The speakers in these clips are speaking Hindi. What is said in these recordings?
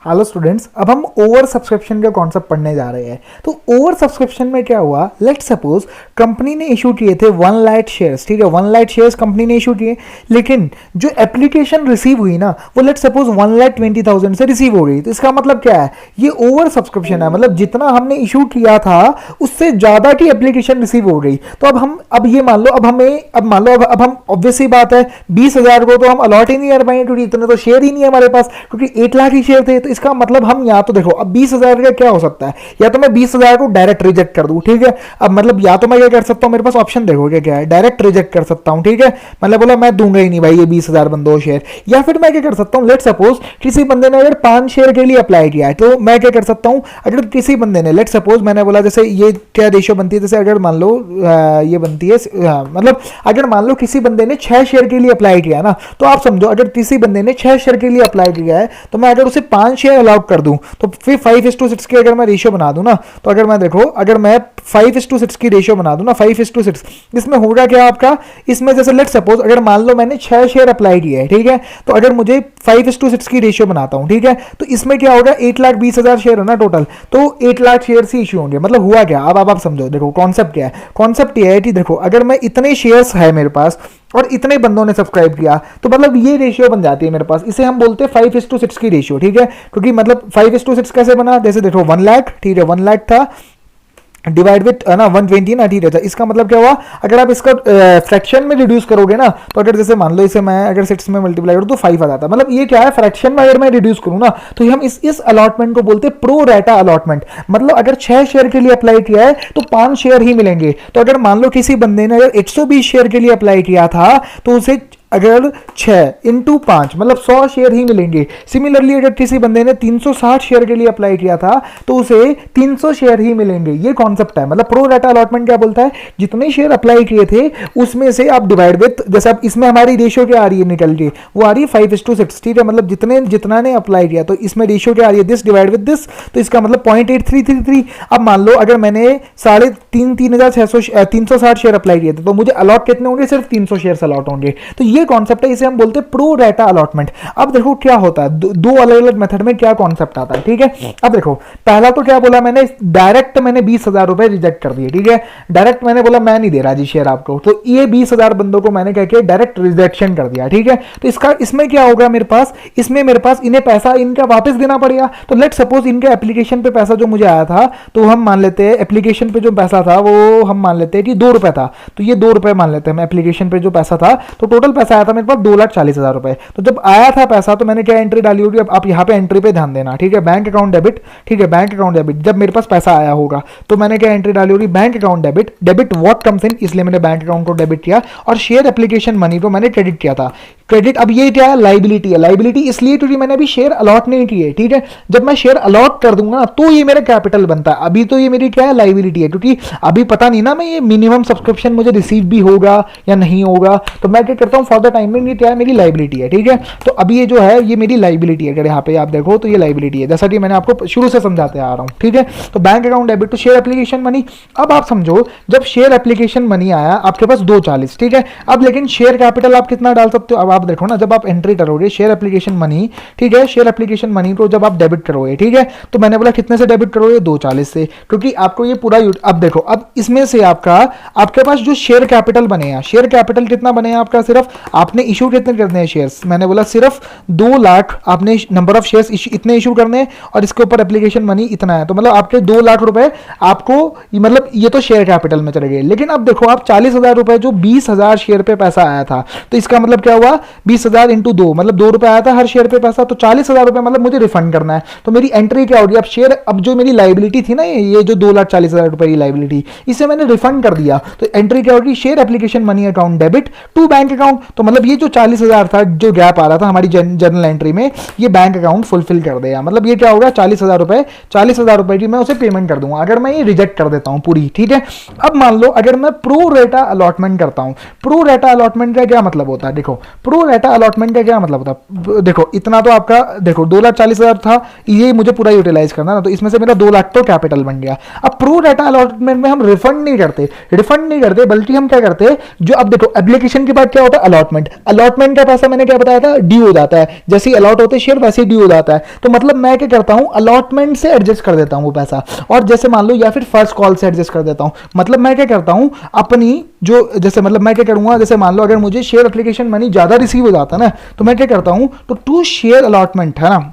हेलो स्टूडेंट्स, अब हम ओवर सब्सक्रिप्शन का कॉन्सेप्ट पढ़ने जा रहे हैं। तो ओवर सब्सक्रिप्शन में क्या हुआ, लेट्स सपोज कंपनी ने इशू किए थे 1 लाख शेयर्स, ठीक है, 1 लाख शेयर्स कंपनी ने इशू किए, लेकिन जो एप्लीकेशन रिसीव हुई ना वो लेट्स सपोज 1,20,000 से रिसीव हो गई। तो इसका मतलब क्या है, ये ओवर सब्सक्रिप्शन है, मतलब जितना हमने इशू किया था उससे ज्यादा की एप्लीकेशन रिसीव हो गई। तो अब ये मान लो, अब हम ऑब्वियसली बात है 20,000 को तो हम अलॉट ही नहीं कर पाएंगे क्योंकि इतने तो शेयर ही नहीं है हमारे पास, क्योंकि 8 लाख ही शेयर थे। तो इसका मतलब हम या तो देखो, अब 20,000 का क्या हो सकता है, या तो मैं 20,000 को डायरेक्ट रिजेक्ट कर दूं, ठीक है। अब मतलब या तो मैं क्या कर सकता हूं, मेरे पास ऑप्शन देखो क्या है, डायरेक्ट रिजेक्ट कर सकता हूं, ठीक है, मतलब बोला मैं दूंगा ही नहीं भाई ये 20,000 बंदों शेयर। या फिर मैं क्या कर सकता हूं, लेट सपोज किसी बंदे ने अगर 5 शेयर के लिए अप्लाई किया है तो मैं क्या कर सकता हूं, अगर किसी बंदे ने लेट सपोज मैंने बोला जैसे ये क्या रेशियो बनती है, जैसे अगर मान लो ये बनती है मतलब अगर मान लो किसी बंदे ने 6 शेयर के लिए अप्लाई किया ना, तो आप समझो अगर किसी बंदे ने 6 शेयर के लिए अप्लाई किया है तो मैं अगर उसे 5 शेयर अलाउड कर दूं तो फिर 5:6 की अगर मैं रेशियो बना दूं ना, तो अगर मैं देखो अगर मैं 5:6 की रेशियो बना दूं ना, 5:6, इसमें होगा क्या आपका, इसमें जैसे लेट सपोज अगर मान लो मैंने 6 शेयर अप्लाई किए हैं, ठीक है, तो अगर मुझे 5:6 की रेशियो बनाता हूं, ठीक है, तो इसमें क्या होगा, 8,20,000 शेयर है ना टोटल, तो 8 लाख शेयर ही इश्यू होंगे। मतलब हुआ क्या, अब आप समझो, देखो कॉन्सेप्ट क्या है, कॉन्सेप्ट ये है कि देखो अगर मैं इतने शेयर्स है मेरे पास और इतने बंदों ने सब्सक्राइब किया तो मतलब ये रेशियो बन जाती है मेरे पास, इसे हम बोलते हैं 5:6 की रेशियो, ठीक है, क्योंकि मतलब 5:6 कैसे बना, जैसे देखो 1 लाख, ठीक है, 1 लाख था डिवाइड विथ ना 120 ना, ठीक है। इसका मतलब क्या हुआ, अगर आप इसका फ्रैक्शन में रिड्यूस करोगे ना, तो अगर जैसे मान लो इसे मैं अगर 6 में मल्टीप्लाई करूँ तो 5 आ जाता है। मतलब ये क्या है, फ्रैक्शन में अगर मैं रिड्यूस करूँ ना तो हम इस अलॉटमेंट को बोलते हैं प्रो रेटा अलॉटमेंट। मतलब अगर 6 शेयर के लिए अप्लाई किया है तो 5 शेयर ही मिलेंगे। तो अगर मान लो किसी बंदे ने अगर 120 शेयर के लिए अप्लाई किया था तो उसे अगर 6 इंटू 5 मतलब 100 शेयर ही मिलेंगे। सिमिलरली अगर किसी बंदे ने 360 शेयर के लिए अप्लाई किया था तो उसे 300 शेयर ही मिलेंगे। ये कॉन्सेप्ट है, मतलब प्रो रेटा अलॉटमेंट क्या बोलता है, जितने शेयर अप्लाई किए थे उसमें से आप डिवाइड विथ, जैसे अब इसमें हमारी रेशियो क्या आ रही है निकल के, वो आ रही है 5:6, ठीक है, मतलब जितना ने अप्लाई किया तो इसमें रेशियो क्या आ रही है, दिस डिवाइड विद दिस, तो इसका मतलब 0.8333। अब मान लो अगर मैंने 360 शेयर अप्लाई किए थे तो मुझे अलॉट कितने होंगे, सिर्फ 300 शेयर अलॉट होंगे। तो ये कॉन्सेप्ट है, इसे हम बोलते हैं प्रो रेटा अलॉटमेंट। अब देखो क्या होता है, दो अलग अलग मेथड में क्या कॉन्सेप्ट आता है, ठीक है। अब देखो पहला तो क्या बोला मैंने, डायरेक्ट मैंने 20,000 रुपए रिजेक्ट कर दिए, ठीक है, डायरेक्ट मैंने बोला मैं नहीं दे रहा जी शेयर आपको, तो ये 20,000 बंदों को मैंने क्या किया, डायरेक्ट रिजेक्शन कर दिया, ठीक है। तो इसमें क्या होगा मेरे पास, इन्हें पैसा इनका वापस देना पड़ेगा। तो लेट सपोज इनके एप्लीकेशन पे पैसा जो मुझे आया था, तो हम मान लेते हैं एप्लीकेशन पे जो पैसा था वो हम मान लेते हैं कि 2 रुपए था, तो ये 2 रुपए मान लेते हैं, एप्लीकेशन पे जो पैसा था, तो टोटल पैसा आया था मेरे पास 2,40,000 रुपए। तो जब आया था पैसा तो मैंने क्या एंट्री डाली होगी, अब आप यहाँ पे एंट्री पे ध्यान देना, ठीक है, बैंक अकाउंट डेबिट, ठीक है, बैंक अकाउंट डेबिट, जब मेरे पास पैसा आया होगा तो मैंने क्या एंट्री डाली होगी, bank account debit, debit what comes in, इसलिए मैंने बैंक अकाउंट को डेबिट किया, और शेयर एप्लीकेशन मनी को मैंने क्रेडिट किया था, क्रेडिट। अब ये क्या है, लाइबिलिटी है, लाइबिलिटी इसलिए क्योंकि मैंने अभी शेयर अलॉट नहीं किए, ठीक है, जब मैं शेयर अलॉट कर दूंगा तो ये मेरा कैपिटल बनता है, अभी तो ये मेरी क्या है, लाइबिलिटी है, क्योंकि अभी पता नहीं ना मैं ये मिनिमम सब्सक्रिप्शन मुझे रिसीव भी होगा या नहीं होगा, तो मैं क्या करता हूँ फॉर द टाइम में, ये क्या है, मेरी लाइबिलिटी है, ठीक है। तो अभी ये जो है ये मेरी लाइबिलिटी है, अगर यहाँ पे आप देखो तो ये लाइबिलिटी है, जैसा कि मैंने आपको शुरू से समझाते आ रहा हूँ, ठीक है। तो बैंक अकाउंट डेबिट, तो शेयर एप्लीकेशन मनी। अब आप समझो जब शेयर एप्लीकेशन मनी आया आपके पास 240, ठीक है, अब लेकिन शेयर कैपिटल आप कितना डाल सकते हो, अब आप देखो ना, जब आप एंट्री करोगे शेयर एप्लीकेशन मनी, ठीक है, शेयर एप्लीकेशन मनी को जब आप डेबिट करोगे, ठीक है, तो मैंने बोला कितने से डेबिट करोगे, 240 से, क्योंकि आपको ये पूरा अब देखो, अब इसमें से आपके पास जो शेयर कैपिटल बनेगा, शेयर कैपिटल कितना बनेगा आपका, सिर्फ आपने इशू कितने करने हैं शेयर्स, मैंने बोला सिर्फ 2 लाख आपने नंबर ऑफ शेयर्स इतने इशू करने हैं, और इसके ऊपर एप्लीकेशन मनी इतना है, तो मतलब आपके 2 लाख रुपए आपको, मतलब ये तो शेयर कैपिटल में चले गए। लेकिन अब देखो आप 40,000 रुपए, जो 20,000 शेयर पे पैसा आया था, तो इसका मतलब क्या हुआ, 20,000 इंटू 2 मतलब 2 रुपए आया था हर शेयर पे पैसा, तो 40,000 रुपए मतलब मुझे रिफंड करना है। तो मेरी एंट्री क्या होगी, अब शेयर, अब जो मेरी लाइबिलिटी थी ना, ये जो 2,40,000 रुपए की लाइबिलिटी, इसे मैंने रिफंड कर दिया, तो एंट्री क्या होगी, share application money account debit to bank account. तो मतलब ये जो 40,000 था जो गैप आ रहा था हमारी जर्नल एंट्री में, ये बैंक अकाउंट फुलफिल कर देगा। मतलब ये क्या होगा, 40,000 रुपए की मैं उसे पेमेंट कर दूंगा अगर मैं ये रिजेक्ट कर देता हूं पूरी, ठीक है। अब मान लो अगर मैं प्रो रेटा अलॉटमेंट करता हूं, प्रो रेटा अलॉटमेंट का क्या मतलब होता है, देखो प्रो प्रो रेटा अलॉटमेंट का क्या मतलब होता है? देखो इतना तो आपका, देखो 2,40,000 था, ये मुझे पूरा यूटिलाइज करना ना, तो इसमें से मेरा 2 लाख तो कैपिटल बन गया। अब प्रो रेटा अलॉटमेंट में हम रिफंड नहीं करते, बल्कि हम क्या करते हैं, जो अब देखो एप्लीकेशन के बाद क्या होता है, अलॉटमेंट का पैसा मैंने क्या बताया था, ड्यू हो जाता है, जैसे अलॉट होते शेयर वैसे ड्यू हो जाता है। तो मतलब मैं क्या करता हूं, अलॉटमेंट से एडजस्ट कर देता हूं वो पैसा, और जैसे मान लो या फिर फर्स्ट कॉल से एडजस्ट कर देता हूं। मतलब मैं क्या करता हूं, अपनी जो जैसे मतलब मैं क्या करूंगा, जैसे मान लो अगर मुझे शेयर एप्लीकेशन मनी ज्यादा रिसीव हो जाता है ना, तो मैं क्या करता हूं, तो टू शेयर अलॉटमेंट है ना,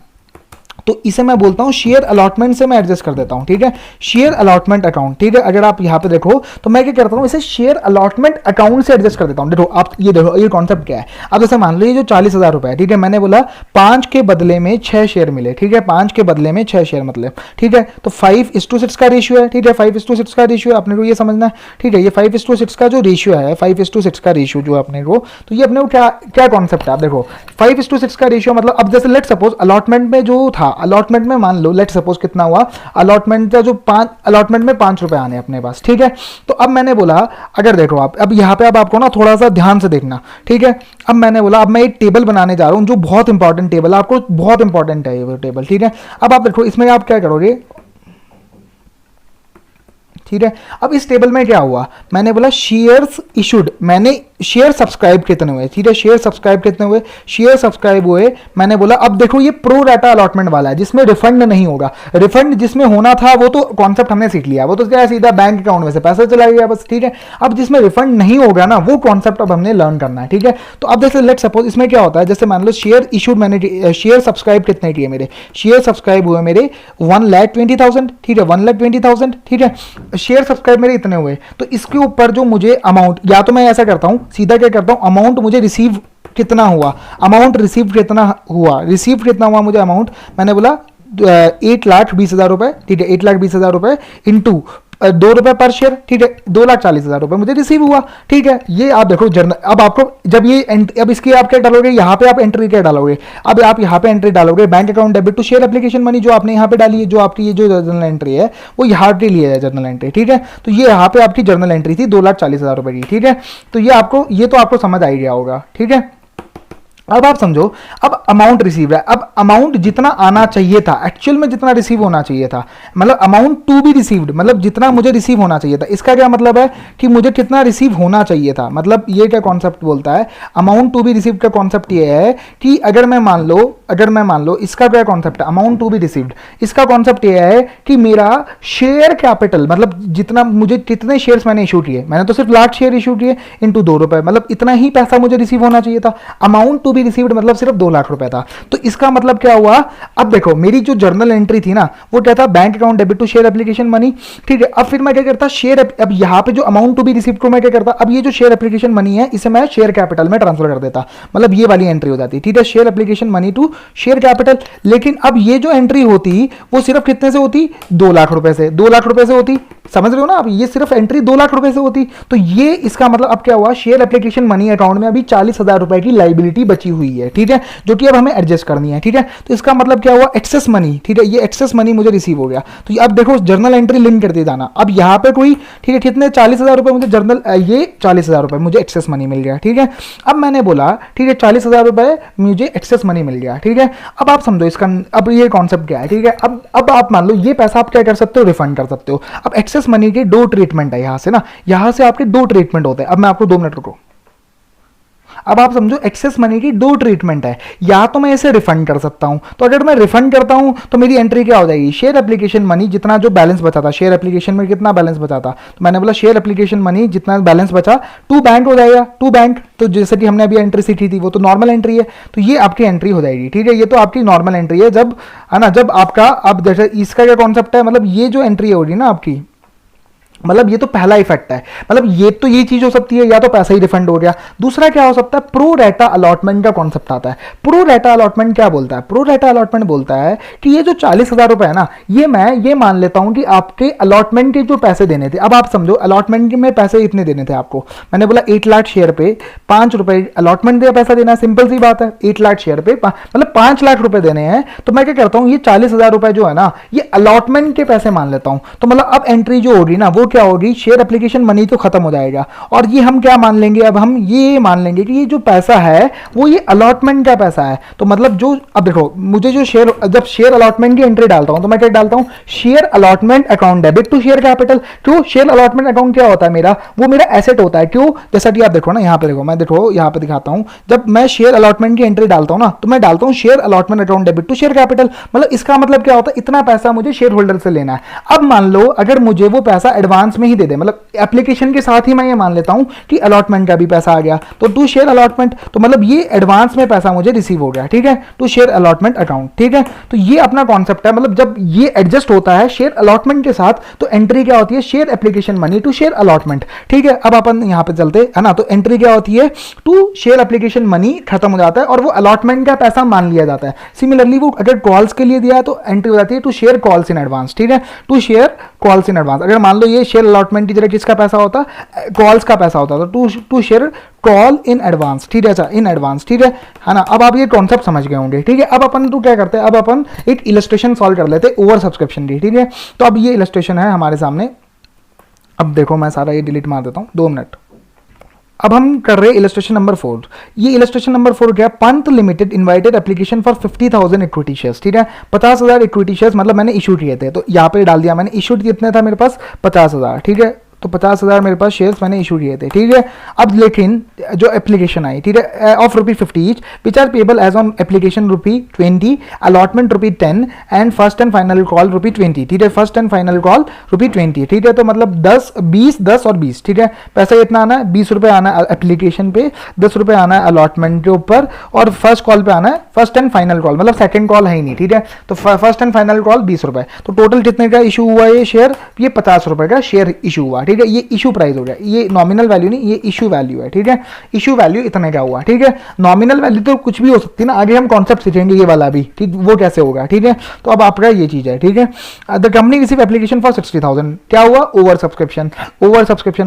तो इसे मैं बोलता हूं शेयर अलॉटमेंट से मैं एडजस्ट कर देता हूं, ठीक है, शेयर अलॉटमेंट अकाउंट, ठीक है। अगर आप यहां पे देखो तो मैं क्या करता हूं, इसे शेयर अलॉटमेंट अकाउंट से एडजस्ट कर देता हूं। देखो आप ये देखो ये कॉन्सेप्ट क्या है। अब जैसे मान लो ये जो 40,000 रुपए है, ठीक है, मैंने बोला 5 के बदले में 6 शेयर मिले, ठीक है, 5 के बदले में 6 शेयर मतलब, ठीक है, तो 5:6 का रेशियो है, ठीक है, 5:6 का रेशियो है, अपने को ये समझना है, ठीक है, ये 5:6 का जो रेशियो है, 5:6 का रेशियो जो अपने को, तो ये अपने को क्या क्या कॉन्सेप्ट है। आप देखो 5:6 का रेशियो मतलब, अब जैसे लेट सपोज अलॉटमेंट में जो था, अलॉटमेंट में मान लो लेट सपोज कितना हुआ, अलॉटमेंट का जो 5, अलॉटमेंट में 5 रुपए आने अपने पास, ठीक है। तो अब मैंने बोला, अगर देखो आप अब यहाँ पे अब आपको ना थोड़ा सा ध्यान से देखना, ठीक है। अब मैंने बोला अब मैं एक टेबल बनाने जा रहा हूँ जो बहुत इंपॉर्टेंट टेबल है, आपको बहुत इंपॉर्टेंट है ये टेबल, ठीक है। अब आप देखो इसमें आप क्या करोगे, ठीक है। अब इस टेबल में क्या हुआ, मैंने बोला शेयर्स इशूड, मैंने शेयर सब्सक्राइब कितने हुए, ठीक है, शेयर सब्सक्राइब कितने हुए, शेयर सब्सक्राइब हुए, मैंने बोला अब देखो ये प्रो डाटा अलॉटमेंट वाला है जिसमें रिफंड नहीं होगा। रिफंड जिसमें होना था वो तो कॉन्सेप्ट हमने सीख लिया, वो तो क्या है, सीधा बैंक अकाउंट में से पैसा चला गया बस, ठीक है। अब जिसमें रिफंड नहीं होगा ना, वो कॉन्सेप्ट अब हमने लर्न करना है, ठीक है। तो अब जैसे लेट सपोज इसमें क्या होता है, जैसे मान लो शेयर इशूड, मैंने शेयर सब्सक्राइब कितने किए, मेरे शेयर सब्सक्राइब हुए मेरे 1,20,000, ठीक है, 1,20,000, ठीक है, शेयर सब्सक्राइब मेरे इतने हुए। तो इसके ऊपर जो मुझे अमाउंट, या तो मैं ऐसा करता हूं, सीधा क्या करता हूं, अमाउंट मुझे रिसीव कितना हुआ, अमाउंट रिसीव कितना हुआ, रिसीव कितना हुआ मुझे अमाउंट, मैंने बोला 8,20,000 रुपए, ठीक है, 8,20,000 रुपए इंटू 2 रुपए पर शेयर, ठीक है, 2,40,000 रुपए मुझे रिसीव हुआ, ठीक है। ये आप देखो जर्नल, अब आपको जब ये अब इसकी आप क्या डालोगे, यहाँ पे आप एंट्री क्या डालोगे, अब आप यहाँ पे एंट्री डालोगे bank account debit to share application money, जो आपने यहाँ पे डाली है, जो आपकी ये जो जर्नल एंट्री है वो यहाँ पे लिए है जर्नल एंट्री, ठीक है। तो ये यहाँ पे आपकी जर्नल एंट्री थी 2,40,000 रुपए की, ठीक है। तो ये आपको, ये तो आपको समझ आ ही गया होगा, ठीक है। अब आप समझो, अब अमाउंट रिसीव है, अब अमाउंट जितना आना चाहिए था, एक्चुअल में जितना रिसीव होना चाहिए था, मतलब अमाउंट टू बी रिसीव्ड, मतलब जितना मुझे रिसीव होना चाहिए था, इसका क्या मतलब है कि मुझे कितना रिसीव होना चाहिए था, मतलब ये क्या कॉन्सेप्ट बोलता है, अमाउंट टू बी रिसीव्ड का कॉन्सेप्ट ये है कि अगर मैं मान लो इसका क्या कॉन्सेप्ट है, अमाउंट टू बी रिसीव्ड, इसका कॉन्सेप्ट ये है कि मेरा शेयर कैपिटल, मतलब जितना मुझे, कितने शेयर्स मैंने इशू किए, मैंने तो सिर्फ लाख शेयर इशू किए इंटू 2 रुपए, मतलब इतना ही पैसा मुझे रिसीव होना चाहिए था। अमाउंट टू बी रिसीव्ड मतलब सिर्फ 2 लाख रुपए था। तो इसका मतलब क्या हुआ, अब देखो मेरी जो जर्नल एंट्री थी ना, वो क्या था, bank account debit to share application money, ठीक है। अब फिर मैं क्या करता, शेयर, अब यहाँ पे जो अमाउंट टू बी रिसीव्ड को मैं क्या करता, अब ये जो शेयर एप्लीकेशन मनी है इसे मैं शेयर कैपिटल में ट्रांसफर कर देता, मतलब ये वाली एंट्री हो जाती, ठीक है, share application money to share capital. लेकिन अब ये जो एंट्री होती वो सिर्फ कितने से होती, 2 लाख रुपए से, 2 लाख रुपए से होती, समझ रहे हो ना आप, ये सिर्फ एंट्री 2 लाख रुपए से होती। तो ये इसका मतलब अब क्या हुआ, शेयर एप्लीकेशन मनी अकाउंट में अभी 40,000 रुपए की लाइबिलिटी बची हुई है, ठीक है, जो कि अब हमें एडजस्ट करनी है, ठीक है। तो इसका मतलब क्या हुआ, एक्सेस मनी, ठीक है, ये एक्सेस मनी मुझे रिसीव हो गया। तो अब देखो जर्नल एंट्री लिंक करते जाना, अब यहाँ पे कोई, ठीक है, कितने 40,000 रुपए मुझे जर्नल, ये 40,000 रुपए मुझे एक्सेस मनी मिल गया, ठीक है। अब मैंने बोला ठीक है 40,000 रुपए मुझे एक्सेस मनी मिल गया, ठीक है। अब आप समझो इसका, अब ये कॉन्सेप्ट क्या है, ठीक है। अब आप मान लो ये पैसा आप क्या कर सकते हो, रिफंड कर सकते हो। अब एक्सेस मनी के 2 ट्रीटमेंट है यहां से ना, यहां से आपके 2 ट्रीटमेंट होते हैं। अब मैं आपको 2 मिनट रुको, अब आप समझो एक्सेस मनी की 2 ट्रीटमेंट है, या तो मैं इसे रिफंड कर सकता हूं, तो अगर मैं रिफंड करता हूं तो मेरी एंट्री क्या हो जाएगी, शेयर एप्लीकेशन मनी जितना जो बैलेंस बचा था, शेयर एप्लीकेशन में कितना बैलेंस बचा था, तो मैंने बोला शेयर एप्लीकेशन मनी जितना बैलेंस बचा टू बैंक हो जाएगा, टू बैंक। तो जैसे कि हमने अभी एंट्री सीखी थी वो तो नॉर्मल एंट्री है, तो ये आपकी एंट्री हो जाएगी, ठीक है। ये तो आपकी नॉर्मल एंट्री है, जब है ना, जब आपका, अब जैसे इसका क्या कॉन्सेप्ट है, मतलब ये जो एंट्री होगी ना आपकी, मतलब ये तो पहला इफेक्ट है, मतलब ये तो ये चीज हो सकती है, या तो पैसा ही रिफंड हो गया। दूसरा क्या हो सकता है, प्रो रेटा अलॉटमेंट का कॉन्सेप्ट आता है। प्रो रेटा अलॉटमेंट क्या बोलता है, प्रो रेटा अलॉटमेंट बोलता है कि ये जो 40,000 रुपए है ना, ये मैं ये मान लेता हूं कि आपके अलॉटमेंट के जो पैसे देने थे, अब आप समझो अलॉटमेंट में पैसे इतने देने थे आपको, मैंने बोला 8 लाख शेयर पे 5 रुपए अलॉटमेंट का पैसा देना, सिंपल सी बात है, 8 लाख शेयर पे मतलब 5 लाख रुपए देने हैं। तो मैं क्या करता हूं, ये 40,000 रुपए जो है ना, ये अलॉटमेंट के पैसे मान लेता हूं। तो मतलब अब एंट्री जो होगी ना, वो तो क्या होगी, शेयर एप्लीकेशन मनी तो खत्म हो जाएगा। और ये हम क्या मान लेंगे, अब हम ये मान लेंगे कि ये जो पैसा है वो ये अलॉटमेंट का पैसा है। तो मतलब जो, अब देखो मुझे जो शेयर, जब शेयर अलॉटमेंट की एंट्री डालता हूं तो मैं क्या डालता हूं, share allotment account debit to share capital. क्यों, शेयर अलॉटमेंट अकाउंट क्या होता है मेरा, वो मेरा एसेट होता है। क्यों, जैसा कि आप देखो ना यहाँ पे, देखो मैं देखो यहाँ पे दिखाता हूं, जब मैं शेयर अलॉटमेंट की एंट्री डालता हूं ना तो मैं डालता हूं share allotment account debit to share capital. मतलब इसका मतलब क्या होता है, इतना पैसा मुझे शेयर होल्डर से लेना है। अब मान लो अगर मुझे वो पैसा एडवांस में ही दे दे, मतलब एप्लीकेशन के साथ ही मैं ये मान लेता हूं कि अलॉटमेंट का भी पैसा आ गया, तो टू शेयर अलॉटमेंट, तो मतलब ये एडवांस में पैसा मुझे रिसीव हो गया, ठीक है, टू शेयर अलॉटमेंट अकाउंट, ठीक है। तो ये अपना कॉन्सेप्ट है, मतलब जब ये एडजस्ट होता है शेयर अलॉटमेंट के साथ तो एंट्री क्या होती है, share application money to share allotment, ठीक है। अब अपन यहां पे चलते है ना, तो एंट्री क्या होती है, टू शेयर एप्लीकेशन मनी खत्म हो जाता है और वो अलॉटमेंट का पैसा मान लिया जाता है। सिमिलरली वो अगर कॉल्स के लिए दिया है तो एंट्री हो जाती है to share calls in advance, ठीक है, to share calls in advance. अगर मान लो ये शेयर अलॉटमेंट की जगह किसका पैसा होता, कॉल्स का पैसा होता, तो to share call in advance, ठीक है, अच्छा इन एडवांस, ठीक है ना। अब आप ये कॉन्सेप्ट समझ गए होंगे, ठीक है। अब अपन तो क्या करते हैं, अब अपन एक इलस्ट्रेशन सॉल्व कर लेते हैं ओवर सब्सक्रिप्शन की, ठीक है। तो अब ये इलस्ट्रेशन है हमारे सामने, अब देखो मैं सारा ये डिलीट मार देता हूं, 2 मिनट। अब हम कर रहे हैं इलस्ट्रेशन नंबर 4। ये इलस्ट्रेशन नंबर 4 क्या, Pant limited invited application for 50,000 equity shares, ठीक है, 50,000 इक्विटी शेयर्स मतलब मैंने इशू किए थे, तो यहाँ पे डाल दिया मैंने, इशूड कितने था मेरे पास 50,000, ठीक है, तो 50,000 मेरे पास शेयर्स मैंने इशू किए थे, ठीक है। अब लेकिन जो एप्लीकेशन आई, ठीक है, of ₹50 each which are payable as on application ₹20, allotment ₹10 and first and final call ₹20, ठीक है, फर्स्ट एंड फाइनल कॉल ₹20, ठीक है। तो मतलब 10, 20, 10 और 20, ठीक है, पैसा इतना आना है, ₹20 आना है एप्लीकेशन पे, ₹10 आना है अलॉटमेंट के ऊपर, और फर्स्ट कॉल पे आना है, फर्स्ट एंड फाइनल कॉल, मतलब सेकंड कॉल है ही नहीं, ठीक है। तो फर्स्ट एंड फाइनल कॉल ₹20, तो टोटल कितने का इशू हुआ ये शेयर, ये ₹50 का शेयर इशू हुआ, ठीक है। ये इशू प्राइस हो गया, ये नॉमिनल वैल्यू नहीं, ये इशू वैल्यू है, ठीक है, इशू वैल्यू इतने का हुआ, ठीक है। नॉमिनल वैल्यू तो कुछ भी हो सकती है ना, आगे हम कॉन्सेप्ट सीखेंगे ये वाला भी, ठीक, वो कैसे होगा, ठीक है। तो अब आपका ये चीज है, ठीक है। The company receive application for 60,000, क्या हुआ, ओवर सब्सक्रिप्शन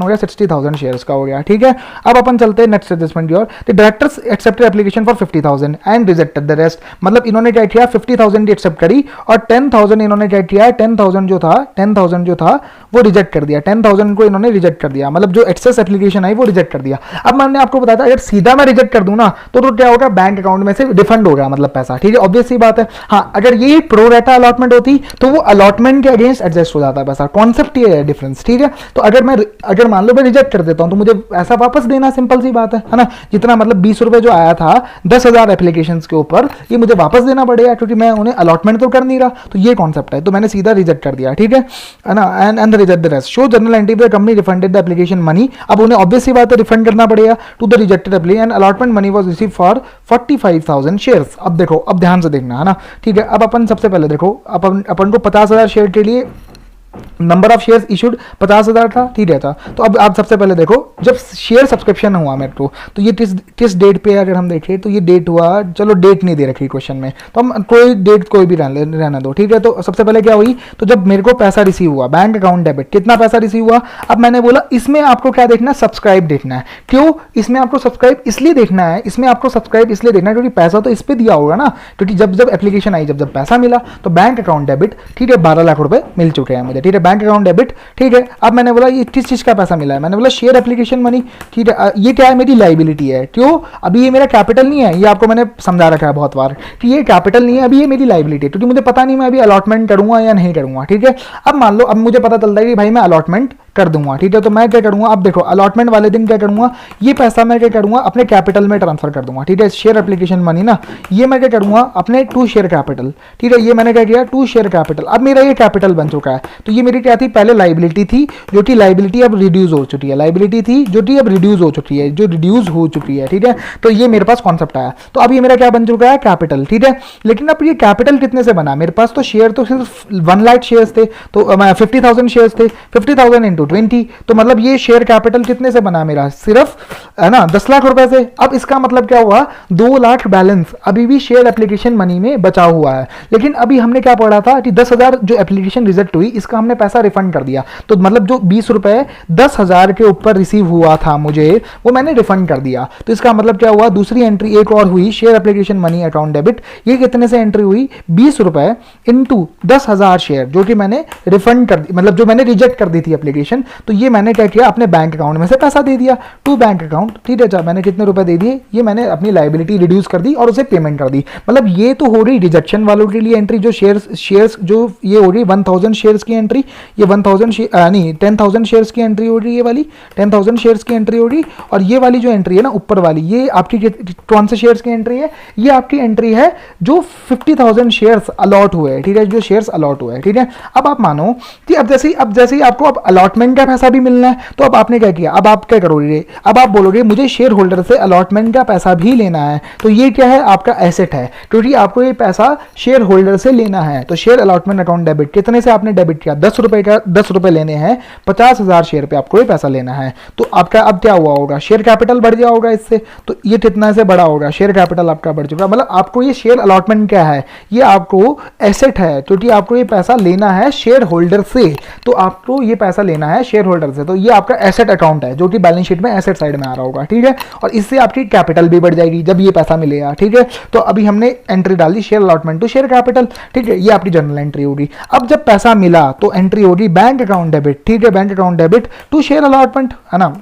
हो गया, 60,000 शेयर्स का हो गया, ठीक है। अब अपन चलते हैं नेक्स्ट एडजस्टमेंट की ओर। The directors accepted application for 50,000 and rejected the rest, मतलब इन्होंने क्या किया, 50,000 की एक्सेप्ट करी और 10,000 इन्होंने क्या किया, 10,000 जो था वो रिजेक्ट कर दिया, 10,000 को इन्होंने रिजेक्ट कर दिया, मतलब जो एक्सेस एप्लीकेशन आई वो रिजेक्ट कर दिया। अब मैंने आपको बताया था अगर सीधा मैं रिजेक्ट कर दूं ना तो क्या होगा, बैंक अकाउंट में से रिफंड होगा, मतलब पैसा, ठीक है, ऑब्वियस सी बात है। हाँ, अगर ये प्रो रेटा अलॉटमेंट होती तो वो अलॉटमेंट के अगेंस्ट एडजस्ट हो जाता है पैसा, कॉन्सेप्ट ये है डिफरेंस, ठीक है। तो अगर मान लो मैं रिजेक्ट कर देता हूं तो मुझे पैसा वापस देना, सिंपल सी बात है ना, जितना मतलब ₹20 जो आया था 10,000 एप्लीकेशन के ऊपर, ये मुझे वापस देना पड़ेगा क्योंकि मैं उन्हें अलॉटमेंट तो कर नहीं रहा। तो ये कॉन्सेप्ट है, तो मैंने सीधा रिजेक्ट कर दिया, ठीक है ना। And reject the rest, show journal entry the company refunded the application money, अब उन्हें ऑब्वियस सी बात है रिफंड करना पड़ेगा to the rejected application, allotment money was receive for 45,000 shares. अब देखो, अब ध्यान से देखना है ना, ठीक है। अब अपन सबसे पहले देखो, अपन को 50,000 शेयर के लिए नंबर ऑफ शेयर्स इशूड 50,000 था, ठीक है था। तो अब आप सबसे पहले देखो, जब शेयर सब्सक्रिप्शन हुआ मेरे को, तो ये किस डेट पे अगर हम देखें तो ये डेट हुआ, चलो डेट नहीं दे रखी क्वेश्चन में, तो हम कोई डेट कोई भी रहना दो, ठीक है। तो सबसे पहले क्या हुई, तो जब मेरे को पैसा रिसीव हुआ, बैंक अकाउंट डेबिट, कितना पैसा रिसीव हुआ। अब मैंने बोला इसमें आपको क्या देखना है, सब्सक्राइब देखना है। क्यों, इसमें आपको सब्सक्राइब इसलिए देखना है, क्योंकि पैसा तो इस पर दिया होगा ना, क्योंकि जब एप्लीकेशन आई, जब पैसा मिला तो बैंक अकाउंट डेबिट, ठीक है, 12 लाख रुपए मिल चुके हैं मुझे, ठीक है, बैंक अकाउंट डेबिट, ठीक है। अब मैंने बोला ये किस चीज का पैसा मिला है, मैंने बोला शेयर एप्लीकेशन मनी, ठीक है। ये क्या है, मेरी लाइबिलिटी है। क्यों, अभी ये मेरा कैपिटल नहीं है, ये आपको मैंने समझा रखा है बहुत बार कि ये कैपिटल नहीं है, अभी ये मेरी लाइबिलिटी है, क्योंकि मुझे पता नहीं मैं अभी अलॉटमेंट करूंगा या नहीं करूंगा, ठीक है। अब मान लो, अब मुझे पता चलता है कि भाई मैं अलॉटमेंट कर दूंगा, ठीक है। तो मैं क्या करूंगा, अब देखो अलॉटमेंट वाले दिन क्या करूंगा, ये पैसा मैं क्या करूंगा, अपने कैपिटल में ट्रांसफर कर दूंगा, ठीक है। शेयर एप्लीकेशन मनी ना, ये मैं क्या करूंगा, अपने टू शेयर कैपिटल, ठीक है, ये मैंने क्या किया, टू शेयर कैपिटल। अब मेरा ये कैपिटल बन चुका है, तो ये मेरी क्या थी, पहले लाइबिलिटी थी, जो कि लाइबिलिटी अब रिड्यूस हो चुकी है, रिड्यूस हो चुकी है, ठीक है। तो ये मेरे पास कॉन्सेप्ट आया, तो अब ये मेरा क्या बन चुका है, कैपिटल, ठीक है। लेकिन अब ये कैपिटल कितने से बना, मेरे पास तो शेयर तो सिर्फ 1 लाख शेयर्स थे, तो 50,000 शेयर्स थे, 50,000 इंटू 20, तो मतलब ये शेयर कैपिटल कितने से बना मेरा, सिर्फ है ना 10 लाख रुपए से। अब इसका मतलब क्या हुआ, 2 लाख बैलेंस अभी भी शेयर एप्लीकेशन मनी में बचा हुआ है। लेकिन अभी हमने क्या पढ़ा था कि 10,000 जो एप्लीकेशन रिजेक्ट हुई, इसका हमने पैसा रिफंड कर दिया, तो मतलब जो 20 रुपए 10,000 के ऊपर रिसीव हुआ था मुझे, वो मैंने रिफंड कर दिया। तो इसका मतलब क्या हुआ, दूसरी एंट्री एक और हुई, share application money account debit, ये कितने से एंट्री हुई, 20 रुपए इंटू 10,000 शेयर, जो कि मैंने रिफंड कर दी, मतलब जो मैंने रिजेक्ट कर दी थी एप्लीकेशन, सब्सक्रिप्शन, तो ये मैंने क्या किया, अपने बैंक अकाउंट में से पैसा दे दिया टू बैंक अकाउंट, ठीक है। मैंने कितने रुपए दे दिए, ये मैंने अपनी लाइबिलिटी रिड्यूस कर दी और उसे पेमेंट कर दी। मतलब ये तो हो रही रिजेक्शन वालों के लिए एंट्री, जो शेयर्स जो ये हो रही 1000 शेयर्स की एंट्री, ये 10,000 शेयर्स की एंट्री हो रही है, ये वाली 10,000 शेयर्स की एंट्री हो रही। और ये वाली जो एंट्री है ना ऊपर वाली, ये आपकी कौन से शेयर्स की एंट्री है, ये आपकी एंट्री है जो 50,000 शेयर्स अलॉट हुए हैं, ठीक है, जो शेयर्स अलॉट हुए हैं, ठीक है। अब आप मानो कि अब जैसे ही आपको अब अलॉटमेंट का पैसा भी मिलना है, तो अब आपने क्या किया, अब आप क्या करोगे, अब आप बोलोगे मुझे शेयर होल्डर से अलॉटमेंट का पैसा भी लेना है, तो ये क्या है, आपका एसेट है, क्योंकि आपको ये पैसा शेयर होल्डर से लेना है। तो शेयर अलॉटमेंट अकाउंट डेबिट, कितने से आपने डेबिट किया, 10 रुपए का, 10 रुपए लेने हैं, 50,000 शेयर पे आपको ये पैसा लेना है। तो आपका अब क्या हुआ होगा, शेयर कैपिटल बढ़ गया होगा इससे, तो ये कितना से बड़ा होगा, शेयर कैपिटल आपका बढ़ चुका। मतलब आपको ये शेयर अलॉटमेंट क्या है, ये आपको एसेट है, क्योंकि आपको ये पैसा लेना है शेयर होल्डर से, तो आपको ये पैसा लेना है शेयर होल्डर से, तो ये आपका एसेट अकाउंट है जो कि बैलेंस शीट में एसेट साइड में आ रहा होगा, ठीक है। और इससे आपकी कैपिटल भी बढ़ जाएगी जब ये पैसा मिलेगा, ठीक है। तो अभी हमने एंट्री डाल दी share allotment to share capital, ठीक है, ये आपकी जनरल एंट्री होगी। अब जब पैसा मिला तो एंट्री होगी बैंक अकाउंट डेबिट, ठीक है, bank account debit to share allotment, है ना,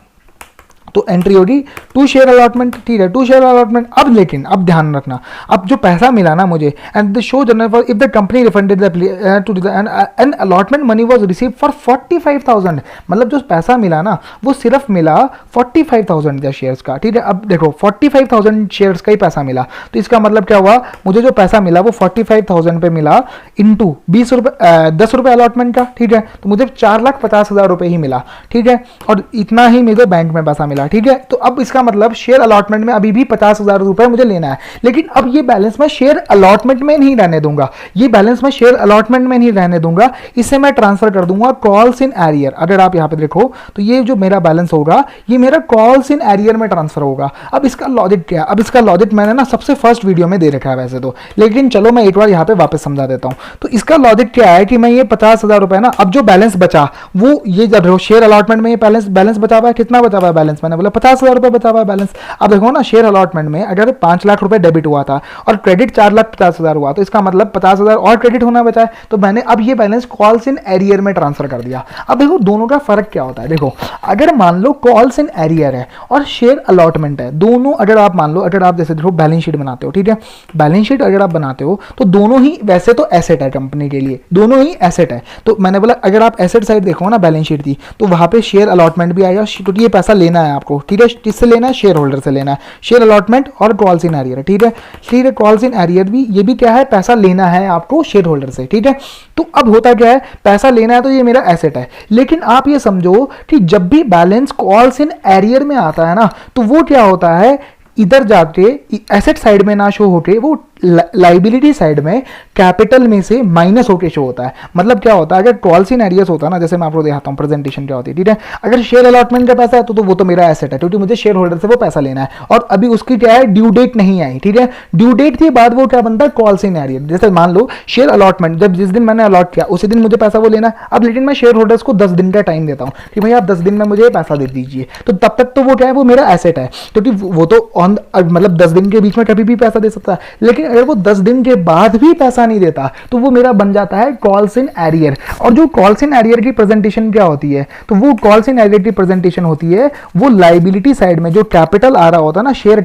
तो एंट्री होगी टू शेयर अलॉटमेंट, ठीक है, टू शेयर अलॉटमेंट। अब लेकिन अब ध्यान रखना, अब जो पैसा मिला ना मुझे, and the show general for if the company refunded an allotment money was receive for 45,000, मतलब जो पैसा मिला ना वो सिर्फ मिला 45,000 शेयर्स का, ठीक है। अब देखो 45,000 शेयर्स का ही पैसा मिला, तो इसका मतलब क्या हुआ, मुझे जो पैसा मिला वो 45,000 पे मिला इंटू 20 रुपये 10 रुपये अलॉटमेंट का, ठीक है, तो मुझे 4,50,000 रुपये ही मिला, ठीक है, और इतना ही मुझे बैंक में पैसा मिला, ठीक है। तो अब इसका मतलब शेयर अलॉटमेंट में अभी भी 50,000 रुपए मुझे लेना है, लेकिन अब ये बैलेंस मैं शेयर अलॉटमेंट में नहीं रहने दूंगा, ये बैलेंस मैं शेयर अलॉटमेंट में नहीं रहने दूंगा, इसे मैं ट्रांसफर कर दूंगा कॉल्स इन एरियर। अगर आप यहां पे देखो तो ये जो मेरा बैलेंस होगा ये मेरा कॉल्स इन एरियर में ट्रांसफर होगा। अब इसका लॉजिक क्या है, अब इसका लॉजिक मैंने ना सबसे फर्स्ट वीडियो में दे रखा है वैसे तो, लेकिन चलो मैं एक बार यहां पे वापस समझा देता हूं। तो इसका लॉजिक क्या है कि मैं ये 50,000 रुपए ना, अब जो बैलेंस बचा वो ये जब शेयर अलॉटमेंट में ये बैलेंस बचा हुआ है, कितना बचा हुआ है बैलेंस, मैंने बोला 50,000 रुपए बचा हुआ है बैलेंस। अब देखो ना शेयर अलॉटमेंट में अगर 5 लाख रुपए डेबिट हुआ था और क्रेडिट 4,50,000 हुआ, तो इसका मतलब 50,000 और क्रेडिट होना बचा है, तो मैंने अब ये बैलेंस कॉल्स इन एरियर में ट्रांसफर कर दिया। अब देखो दोनों का फर्क क्या होता है, देखो अगर मान लो कॉल्स इन एरियर है और शेयर अलॉटमेंट है, दोनों अगर आप मान लो, अगर आप जैसे देखो बैलेंस शीट बनाते हो, ठीक है, बैलेंस शीट अगर आप बनाते हो तो दोनों ही वैसे तो एसेट है कंपनी के लिए, दोनों ही एसेट है। तो मैंने बोला अगर आप एसेट साइड देखो ना बैलेंस शीट की, तो वहां पे शेयर अलॉटमेंट भी आएगा, क्योंकि ये पैसा लेना है आपको, ठीक है, किससे लेना है, शेयर होल्डर से लेना है, शेयर अलॉटमेंट और कॉल्स इन एरियर, ठीक है, ठीक है, कॉल्स इन एरियर भी, ये भी क्या है, पैसा लेना है आपको शेयर होल्डर से, ठीक है। तो अब होता क्या है, पैसा लेना है तो ये मेरा एसेट है, लेकिन आप ये समझो कि जब भी बैलेंस कॉल्स इन एरियर में आता है ना, तो वो क्या होता है, इधर जाके एसेट साइड में ना शो होके वो लाइबिलिटी साइड में कैपिटल में से माइनस होके शो होता है। मतलब क्या होता है, अगर कॉल्स इन एरियर्स होता है ना, जैसे मैं आपको दिखाता हूं प्रेजेंटेशन क्या होती है, ठीक है, अगर शेयर अलॉटमेंट का पैसा है तो वो तो मेरा एसेट है, क्योंकि मुझे शेयर होल्डर से वो पैसा लेना है और अभी उसकी क्या है, ड्यू डेट नहीं आई, ठीक है, ड्यू डेट के बाद वो क्या बनता है, कॉल्स इन एरियर। जैसे मान लो शेयर अलॉटमेंट जब जिस दिन मैंने अलॉट किया उसी दिन मुझे पैसा वो लेना है, अब लेकिन मैं शेयर होल्डर्स को 10 दिन का टाइम देता हूं कि भाई आप 10 दिन में मुझे पैसा दे दीजिए, तो तब तक तो वो क्या है, वो मेरा एसेट है, क्योंकि वो तो ऑन मतलब 10 दिन के बीच में कभी भी पैसा दे सकता है। लेकिन अगर वो 10 दिन के बाद भी पैसा नहीं देता तो वो मेरा बन जाता है कॉल्स इन एरियर। और जो कॉल्स इन एरियर की प्रेजेंटेशन क्या होती है, तो वो कॉल्स इन एरियर की प्रेजेंटेशन होती है, वो लाइबिलिटी साइड में जो कैपिटल आ रहा होता है ना, शेयर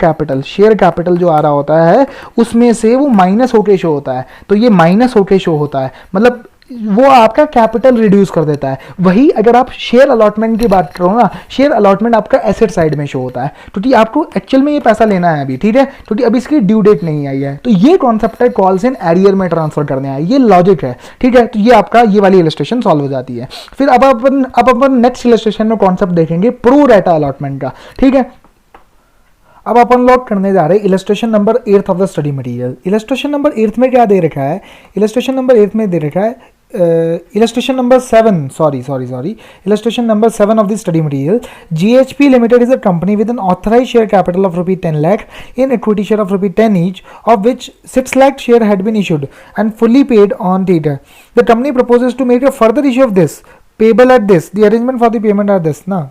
कैपिटल जो आ रहा होता है उसमें से वो माइनस होके शो होता है। तो ये माइनस होके शो होता है, मतलब वो आपका कैपिटल रिड्यूस कर देता है। वही अगर आप शेयर अलॉटमेंट की बात करो ना, शेयर अलॉटमेंट आपका एसेट साइड में शो होता है, क्योंकि आपको एक्चुअल में ये पैसा लेना है अभी, ठीक है, क्योंकि अभी इसकी ड्यू डेट नहीं आई है। तो ये कॉन्सेप्ट है कॉल्स इन एरियर में ट्रांसफर करने आए, ये लॉजिक है, ठीक है। तो ये आपका ये वाली इलस्ट्रेशन सॉल्व हो जाती है। फिर अब अपन नेक्स्ट इलस्ट्रेशन में कॉन्सेप्ट देखेंगे प्रो रेटा अलॉटमेंट का, ठीक है। अब अपन लॉक करने जा रहे हैं illustration number 8 of the study material. Illustration number 8 में क्या दे रखा है, इलस्ट्रेशन नंबर 8 में दे रखा है illustration number 7 illustration number 7 of the study material. GHP Limited is a company with an authorized share capital of rupee 10 lakh in equity share of rupee 10 each, of which 6 lakh share had been issued and fully paid on date. The company proposes to make a further issue of this payable at this. The arrangement for the payment are this ना।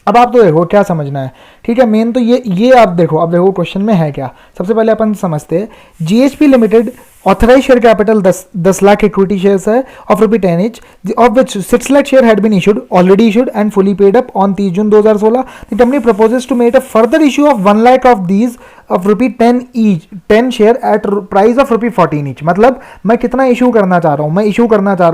अब आप तो देखो क्या समझना है, ठीक है, मेन तो ये आप देखो, अब देखो क्वेश्चन में है क्या। सबसे पहले अपन समझते हैं GHP limited authorise share capital 10 lakh equity shares है of ₹10 each, of which 6 lakh share had been issued, already issued and fully paid up on 30 June 2016. The company proposes to make a further issue of 1 lakh of these of ₹10 each, 10 share at price of ₹14 each. मतलब मैं कितना इशू करना चाह रहा हूँ, मैं इशू करना चाह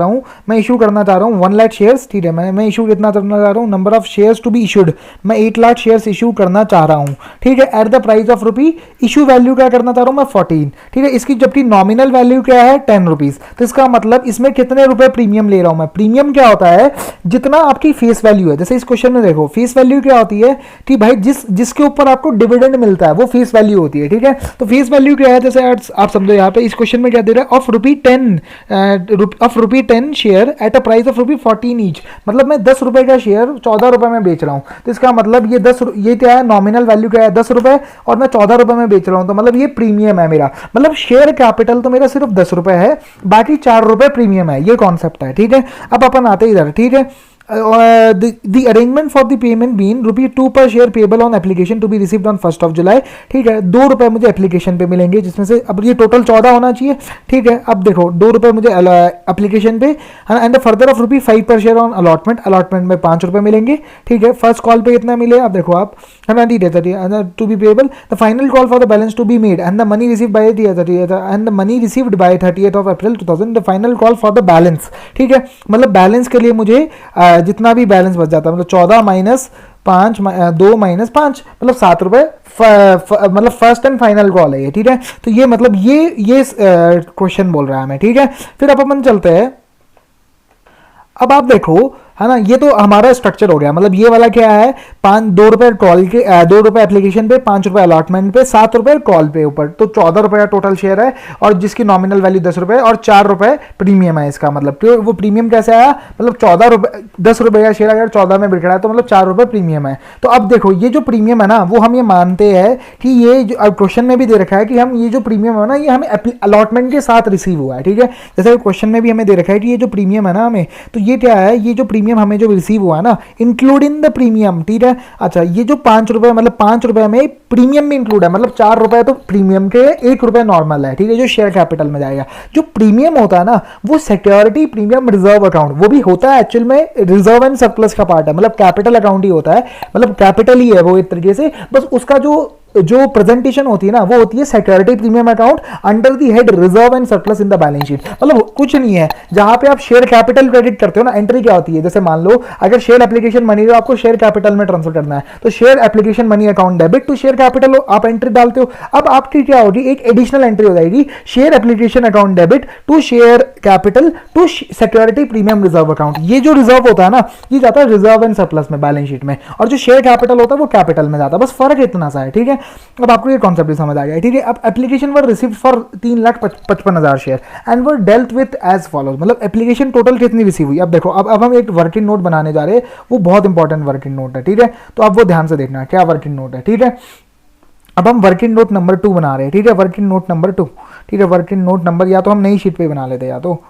रहा हूँ 1 लाख शेयर्स. ठीक है, मैं इशू कितना करना चाह रहा हूँ, number of shares to be issued, मैं 8 लाख शेयर्स इशू करना चाह रहा हूँ. ठीक है, at the price of ₹, issue value क्या करना चाह रहा हूँ मैं 14. ठीक है, इसकी जबकि नॉमिनल वैल्यू क्या है ₹10. तो इसका मतलब इसमें कितने रुपए प्रीमियम ले रहा हूं मैं. प्रीमियम क्या होता है, जितना आपकी फेस वैल्यू है. जैसे इस क्वेश्चन में देखो फेस वैल्यू क्या होती है कि भाई जिसके ऊपर आपको डिविडेंड मिलता है वो फेस वैल्यू होती है. ठीक है, तो फेस वैल्यू क्या है, जैसे आप समझो यहाँ पे इस क्वेश्चन में क्या दे रहा है, of ₹10 share at a price of ₹14 each. मतलब मैं 10 रुपए का शेयर 14 रुपए में बेच रहा हूं. तो इसका मतलब ये क्या है, नॉमिनल वैल्यू क्या है 10 रुपए और मैं 14 रुपए में बेच रहा हूं. तो मतलब ये प्रीमियम है मेरा. मतलब शेयर कैपिटल तो मेरा सिर्फ 10 रुपए है, बाकी 4 रुपए प्रीमियम है. ये कॉन्सेप्ट है. ठीक है, अब अपन आते इधर. ठीक है, the arrangement for the payment being ₹2 per share payable on application to be received on 1st of July. ठीक है, 2 रुपए मुझे एप्लीकेशन पे मिलेंगे, जिसमें से अब ये टोटल 14 होना चाहिए. ठीक है, अब देखो 2 रुपए मुझे एप्लीकेशन पे and further of ₹5 per share on allotment में 5 रुपए मिलेंगे. ठीक है, फर्स्ट कॉल पे कितना मिले, अब देखो आप to be payable the final call for the balance to be made and the money received by and the money received by 30th of April 2000 the final call for the balance. ठीक है, मतलब बैलेंस के लिए मुझे जितना भी बैलेंस बच जाता है, मतलब 14 माइनस 5 2 माइनस 5 मतलब 7 रुपए, मतलब फर्स्ट एंड फाइनल कॉल है ये. ठीक है, तो ये मतलब ये क्वेश्चन बोल रहा है हमें. ठीक है, फिर अपन चलते हैं. अब आप देखो है ना, ये तो हमारा स्ट्रक्चर हो गया. मतलब ये वाला क्या है, 2 रुपए कॉल के 2 रुपए एप्लीकेशन पे, 5 रुपए अलॉटमेंट पे, 7 रुपए कॉल पे ऊपर, तो 14 रुपए का टोटल शेयर है और जिसकी नॉमिनल वैल्यू 10 रुपए और 4 रुपए प्रीमियम है. इसका मतलब तो वो प्रीमियम कैसे आया, मतलब 14 रुपए 10 रुपए का शेयर अगर 14 में बिक रहा है तो मतलब 4 रुपए प्रीमियम है. तो अब देखो ये जो प्रीमियम है ना, वो हम ये मानते हैं कि ये जो अब क्वेश्चन में भी दे रखा है कि हम ये जो प्रीमियम है ना, ये हमें अलॉटमेंट के साथ रिसीव हुआ है. ठीक है, जैसे क्वेश्चन में भी हमें दे रखा है कि ये जो प्रीमियम है ना हमें, तो ये क्या है, ये जो प्रीमियम हमें जो रिसीव हुआ है ना, इंक्लूडिंग द प्रीमियम. ठीक है, अच्छा ये जो 5 रुपए, मतलब 5 रुपए में प्रीमियम भी इंक्लूड है, मतलब 4 रुपए तो प्रीमियम के, 1 रुपए नॉर्मल है. ठीक है, जो शेयर कैपिटल में जाएगा. जो प्रीमियम होता है ना, वो सिक्योरिटी प्रीमियम रिजर्व अकाउंट, वो भी होता है एक्चुअल में रिजर्व एंड सरप्लस का पार्ट है. मतलब कैपिटल अकाउंट ही होता है, मतलब कैपिटल ही है वो एक तरीके से. बस उसका जो प्रेजेंटेशन होती है ना, वो होती है security premium account under the head reserve and surplus in the balance sheet. मतलब कुछ नहीं है, जहां पे आप शेयर कैपिटल क्रेडिट करते हो ना, एंट्री क्या होती है, जैसे मान लो अगर शेयर एप्लीकेशन मनी को आपको शेयर कैपिटल में ट्रांसफर करना है, तो share application money account debit to share capital आप एंट्री डालते हो. अब आपकी क्या होगी, एक एडिशनल एंट्री हो जाएगी, share application account debit to share capital to security premium reserve account. ये जो रिजर्व होता है ना, ये जाता है रिजर्व एंड सरप्लस में बैलेंस शीट में, और जो शेयर कैपिटल होता है वो कैपिटल में जाता है. बस फर्क इतना सा है. ठीक है, अब आपको ये कॉन्सेप्ट समझ आ गया. ठीक है, अब application were received for 3,55,000 share and were dealt with as follows. मतलब एप्लीकेशन टोटल कितनी रिसीव हुई. अब देखो, अब हम एक वर्किंग नोट बनाने जा रहे हैं, वो बहुत इंपॉर्टेंट वर्किंग नोट है. ठीक है, तो अब वो ध्यान से देखना क्या वर्किंग नोट है. ठीक है, अब हम वर्किंग नोट नंबर 2 बना रहे हैं. ठीक है, वर्किंग नोट नंबर 2. ठीक है, वर्किंग नोट नंबर या तो हम नई शीट पे बना लेते हैं या तो.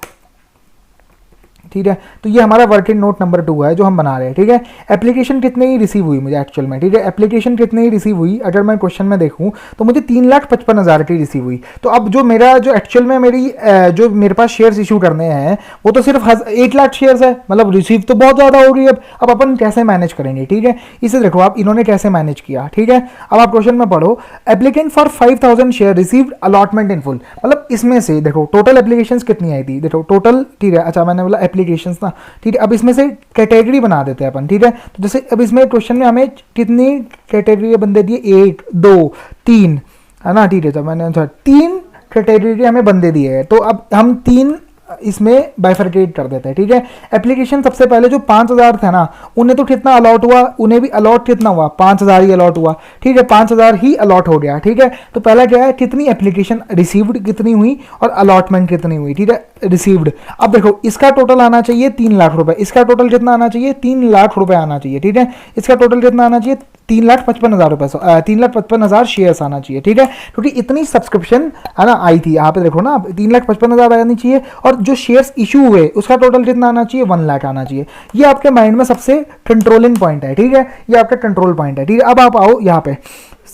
ठीक है, तो ये हमारा वर्किंग नोट नंबर 2 है जो हम बना रहे हैं. ठीक है, एप्लीकेशन कितने ही रिसीव हुई मुझे एक्चुअल में. ठीक है, एप्लीकेशन कितने ही रिसीव हुई, अगर मैं क्वेश्चन में देखूं तो मुझे 3,55,000 की रिसीव हुई. तो अब जो मेरा जो एक्चुअल में जो मेरे पास शेयर्स इशू करने हैं वो तो सिर्फ 1 लाख शेयर्स है. मतलब रिसीव तो बहुत ज़्यादा होगी. अब अपन कैसे मैनेज करेंगे. ठीक है, इसे देखो आप, इन्होंने कैसे मैनेज किया. ठीक है, अब आप क्वेश्चन में पढ़ो, applicant for 5,000 share received allotment in full. मतलब इसमें से देखो टोटल एप्लीकेशन कितनी आई थी, देखो टोटल. ठीक है, अच्छा मैंने बोला एप्लीकेशंस ना. ठीक है, अब इसमें से कैटेगरी बना देते हैं अपन. ठीक है, तो जैसे अब इसमें क्वेश्चन में हमें कितनी कैटेगरी बंदे दिए, 1 2 3 है ना. ठीक है, तो मैंने 3 कैटेगरी हमें बंदे दिए हैं, तो अब हम 3 इसमें बाइफरकेट कर देते हैं. ठीक है, एप्लीकेशन सबसे पहले जो 5,000 थे ना, उन्हें तो कितना अलॉट हुआ, उन्हें भी अलॉट कितना हुआ, 5,000 ही अलॉट हुआ. ठीक है, 5,000 ही अलॉट हो गया. ठीक है, तो पहला क्या है, कितनी एप्लीकेशन रिसीव्ड कितनी हुई और अलॉटमेंट कितनी हुई. ठीक है, रिसीव्ड. अब देखो इसका टोटल आना चाहिए 3 लाख रुपए, इसका टोटल कितना आना चाहिए, 3 लाख रुपए आना चाहिए. ठीक है, इसका टोटल कितना आना चाहिए, 3,55,000 रुपए, 3,55,000 शेयर्स आना चाहिए. ठीक है, क्योंकि इतनी सब्सक्रिप्शन है ना आई थी. यहाँ पे देखो ना, 3,55,000 आनी चाहिए और जो शेयर्स इशू हुए उसका टोटल कितना आना चाहिए, 1 लाख आना चाहिए. ये आपके माइंड में सबसे कंट्रोलिंग पॉइंट है. ठीक है, ये आपका कंट्रोल पॉइंट है. ठीक है, अब आप आओ यहाँ पे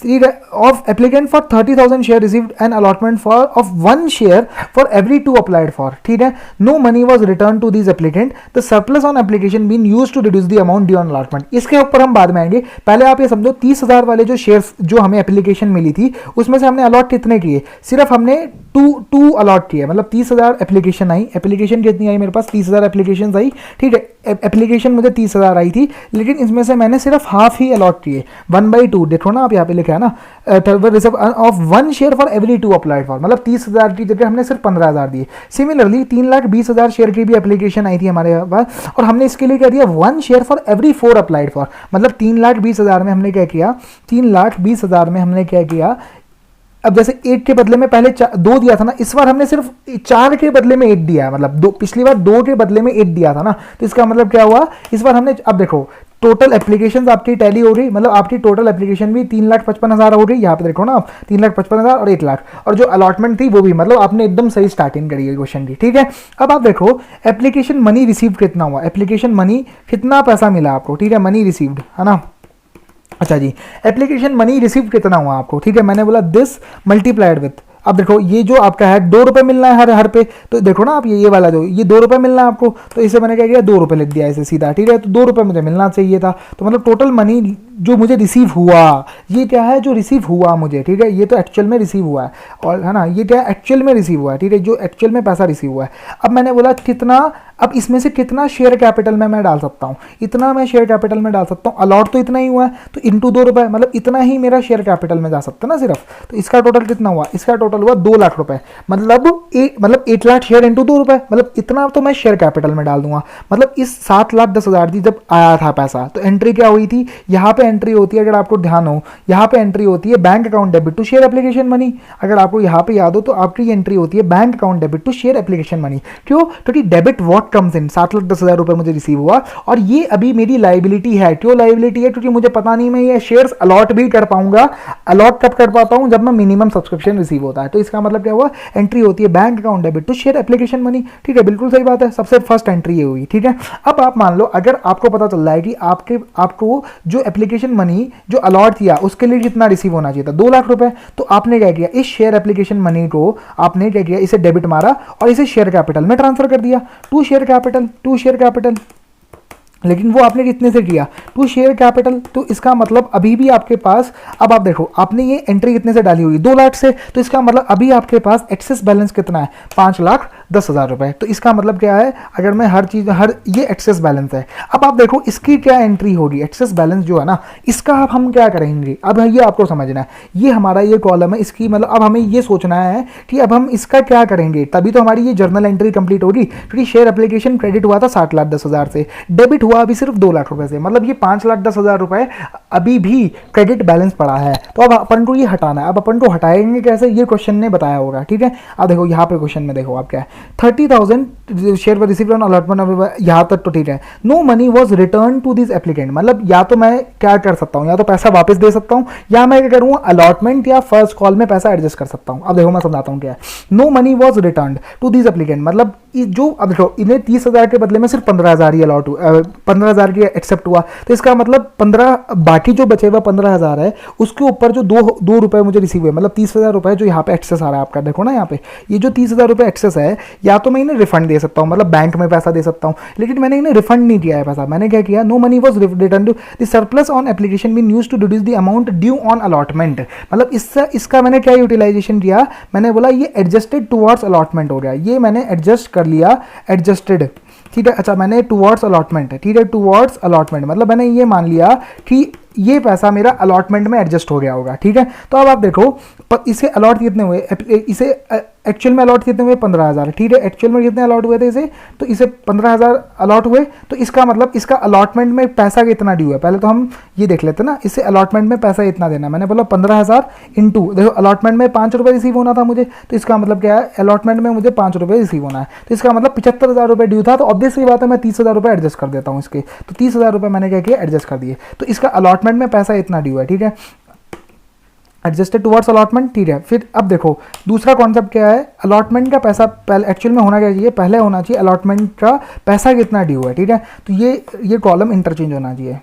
of applicant for 30,000 share received an allotment for of 1 share for every 2 applied for, ठीक है, no money was return to this applicant, the surplus on application been use to reduce the amount due on allotment. इसके ऊपर हम बाद में आएंगे, पहले आप ये समझो 30,000 वाले जो शेयर्स जो हमें एप्लीकेशन मिली थी उसमें से हमने अलॉट कितने किए, सिर्फ हमने टू अलॉट किए, मतलब 30,000 एप्लीकेशन आई, एप्लीकेशन कितनी आई मेरे पास 30,000 एप्लीकेशन आई, ठीक है, एप्लीकेशन मुझे 30,000 आई थी, लेकिन इसमें से मैंने सिर्फ हाफ ही अलॉट किए, 1/2, देखो ना आप यहाँ पे लिखा है ना, of 1 share for every 2 applied for, मतलब 30,000 की जगह हमने सिर्फ 15,000 दिए। सिमिलरली 3,20,000 शेयर की भी एप्लीकेशन आई थी हमारे पास और हमने इसके लिए क्या दिया 1 share for every 4 applied for, मतलब 3,20,000 में हमने क्या किया, 3,20,000 में हमने क्या किया, अब जैसे 8 के बदले में पहले 2 दिया था ना, इस बार हमने सिर्फ 4 के बदले में 8 दिया है, मतलब पिछली बार 2 के बदले में 8 दिया था ना, तो इसका मतलब क्या हुआ, इस बार हमने, अब देखो टोटल एप्लीकेशन आपकी टैली हो रही, मतलब आपकी टोटल एप्लीकेशन भी 3,55,000 हो रही, यहाँ पे देखो ना आप 3,55,000 और 1 लाख, और जो अलॉटमेंट थी वो भी, मतलब आपने एकदम सही स्टार्टिंग करी है क्वेश्चन की, ठीक है। अब आप देखो एप्लीकेशन मनी रिसीव कितना हुआ, एप्लीकेशन मनी कितना पैसा मिला आपको, ठीक है, मनी रिसीव्ड है ना, अच्छा जी, एप्लीकेशन मनी रिसीव कितना हुआ आपको, ठीक है, मैंने बोला दिस मल्टीप्लाइड विथ, अब देखो ये जो आपका है 2 रुपये मिलना है हर पे, तो देखो ना आप ये वाला जो ये 2 रुपये मिलना है आपको, तो इसे मैंने क्या किया 2 रुपये लिख दिया इसे सीधा, ठीक है, तो 2 रुपये मुझे मिलना चाहिए था, तो मतलब टोटल मनी जो मुझे रिसीव हुआ, ये क्या है जो रिसीव हुआ मुझे, ठीक है, ये तो एक्चुअल में रिसीव हुआ है, और है ना, ये क्या एक्चुअल में रिसीव हुआ है, ठीक है, जो एक्चुअल में पैसा रिसीव हुआ है। अब मैंने बोला कितना, अब इसमें से कितना शेयर कैपिटल में मैं डाल सकता हूँ, इतना मैं शेयर कैपिटल में डाल सकता हूँ, अलॉट तो इतना ही हुआ है, तो इंटू 2 रुपये, मतलब इतना ही मेरा शेयर कैपिटल में जा सकता है ना सिर्फ, तो इसका टोटल कितना हुआ, इसका टोटल हुआ 2 लाख रुपए, मतलब 8 लाख शेयर इंटू 2 रुपये, मतलब इतना तो मैं शेयर कैपिटल में डाल दूंगा, मतलब इस 7,10,000 की जब आया था पैसा, तो एंट्री क्या हुई थी, यहाँ पे एंट्री होती है, अगर आपको ध्यान हो यहाँ पे एंट्री होती है bank account debit to share application money, अगर आपको यहाँ पे याद हो तो आपकी एंट्री होती है bank account debit to share application money, क्यों, क्योंकि डेबिट व्हाट कम्स इन, 7,10,000 रुपए मुझे रिसीव हुआ, और ये अभी मेरी लाइबिलिटी है, क्यों लाइबिलिटी है, क्योंकि मुझे पता नहीं मैं ये शेयर्स अलॉट भी कर पाऊंगा, अलॉट कब कर पाता हूं, जब मैं मिनिमम सब्सक्रिप्शन रिसीव होता है, तो इसका मतलब क्या हुआ, एंट्री होती है bank account debit to share application money, ठीक है, बिल्कुल सही बात है, सबसे फर्स्ट एंट्री ये हुई, ठीक है। अब आप मान लो अगर आपको पता चल रहा है कि आपको जो एप्लीकेशन मनी जो अलॉट किया उसके लिए कितना रिसीव होना चाहिए था, 2 लाख रुपए, तो आपने क्या किया, इस शेयर एप्लीकेशन मनी को आपने क्या किया, इसे डेबिट मारा और इसे शेयर कैपिटल में ट्रांसफर कर दिया, टू शेयर कैपिटल, लेकिन वो आपने कितने से किया, टू शेयर कैपिटल, तो इसका मतलब अभी भी आपके पास, अब आप देखो आपने ये एंट्री कितने से डाली हुई 2 लाख से, तो इसका मतलब अभी आपके पास एक्सेस बैलेंस कितना है 5,10,000 रुपए, तो इसका मतलब क्या है, अगर मैं ये एक्सेस बैलेंस है। अब आप देखो इसकी क्या एंट्री होगी, एक्सेस बैलेंस जो है ना, इसका अब हम क्या करेंगे, अब ये आपको समझना है, ये हमारा ये कॉलम है, इसकी मतलब अब हमें ये सोचना है कि अब हम इसका क्या करेंगे, तभी तो हमारी ये जर्नल एंट्री कंप्लीट होगी, क्योंकि शेयर एप्लीकेशन क्रेडिट हुआ था 7,10,000 से, डेबिट हुआ अभी सिर्फ 2 लाख रुपए से, मतलब ये 5,10,000 रुपए अभी भी क्रेडिट बैलेंस पड़ा है, तो अब अपन को ये हटाना है, अब अपन को हटाएंगे कैसे, ये क्वेश्चन ने बताया होगा, ठीक है। अब देखो यहाँ पे क्वेश्चन में देखो आप क्या है, 30,000 share were received on allotment, यहाँ तक तो ठीक है, no money was return to this applicant, मतलब या तो मैं क्या कर सकता हूँ, या तो पैसा वापस दे सकता हूँ, या मैं क्या करूँगा अलॉटमेंट या फर्स्ट कॉल में पैसा एडजस्ट कर सकता हूँ। अब देखो मैं समझाता हूँ क्या है, no money was return to this applicant, मतलब जो, अब देखो इन्हें 30,000 के बदले में सिर्फ 15,000 ही अलॉट हुआ, 15,000 की एक्सेप्ट हुआ, तो इसका मतलब 15, बाकी जो बचे हुआ 15,000 है उसके ऊपर जो 2 रुपए मुझे रिसीव हुए, मतलब 30,000 रुपए जो यहाँ पे एक्सेस आ रहा है आपका, देखो ना यहाँ पे ये जो 30,000 रुपए एक्सेस है, या तो मैं इन्हें रिफंड दे सकता हूँ, मतलब बैंक में पैसा दे सकता हूँ, लेकिन मैंने इन्हें रिफंड नहीं किया है पैसा, मैंने क्या किया, no money was return to the surplus on application been used to reduce the amount due on allotment, मतलब इसका मैंने क्या यूटिलाइजेशन किया, मैंने बोला ये एडजस्टेड टुवर्ड्स अलॉटमेंट हो गया, ये मैंने एडजस्ट कर लिया, एडजस्टेड, ठीक है, अच्छा मैंने टुवर्ड्स अलॉटमेंट है, ठीक है, टुवर्ड्स अलॉटमेंट, मतलब मैंने ये मान लिया कि ये पैसा मेरा अलॉटमेंट में एडजस्ट हो गया होगा, ठीक है। तो अब आप देखो इसे अलॉट कितने हुए, इसे एक्चुअल में अलॉट कितने हुए 15,000, ठीक है, एक्चुअल में कितने अलॉट हुए थे इसे, तो इसे 15,000 अलॉट हुए, तो इसका मतलब इसका अलॉटमेंट में पैसा कितना ड्यू है, पहले तो हम ये देख लेते हैं ना, इससे अलॉटमेंट में पैसा इतना देना, मैंने बोला 15,000 इंटू, देखो अलॉटमेंट में 5 रुपये रिसीव होना था मुझे, तो इसका मतलब क्या है, अलॉटमेंट में मुझे 5 रुपये रिसीव होना है, तो इसका मतलब 75,000 रुपये ड्यू था, तो ऑब्वियसली बात है मैं 30,000 रुपये एडजस्ट कर देता हूँ इसके, तो 30,000 रुपये मैंने क्या किया एडजस्ट कर दिए, तो इसका अलॉटमेंट में पैसा इतना ड्यू है, ठीक है, एडजस्टेड टुवर्ड्स अलॉटमेंट, ठीक है। फिर अब देखो दूसरा कॉन्सेप्ट क्या है, अलॉटमेंट का पैसा पहले एक्चुअल में होना क्या चाहिए, पहले होना चाहिए अलॉटमेंट का पैसा कितना ड्यू है, ठीक है, तो ये कॉलम इंटरचेंज होना चाहिए,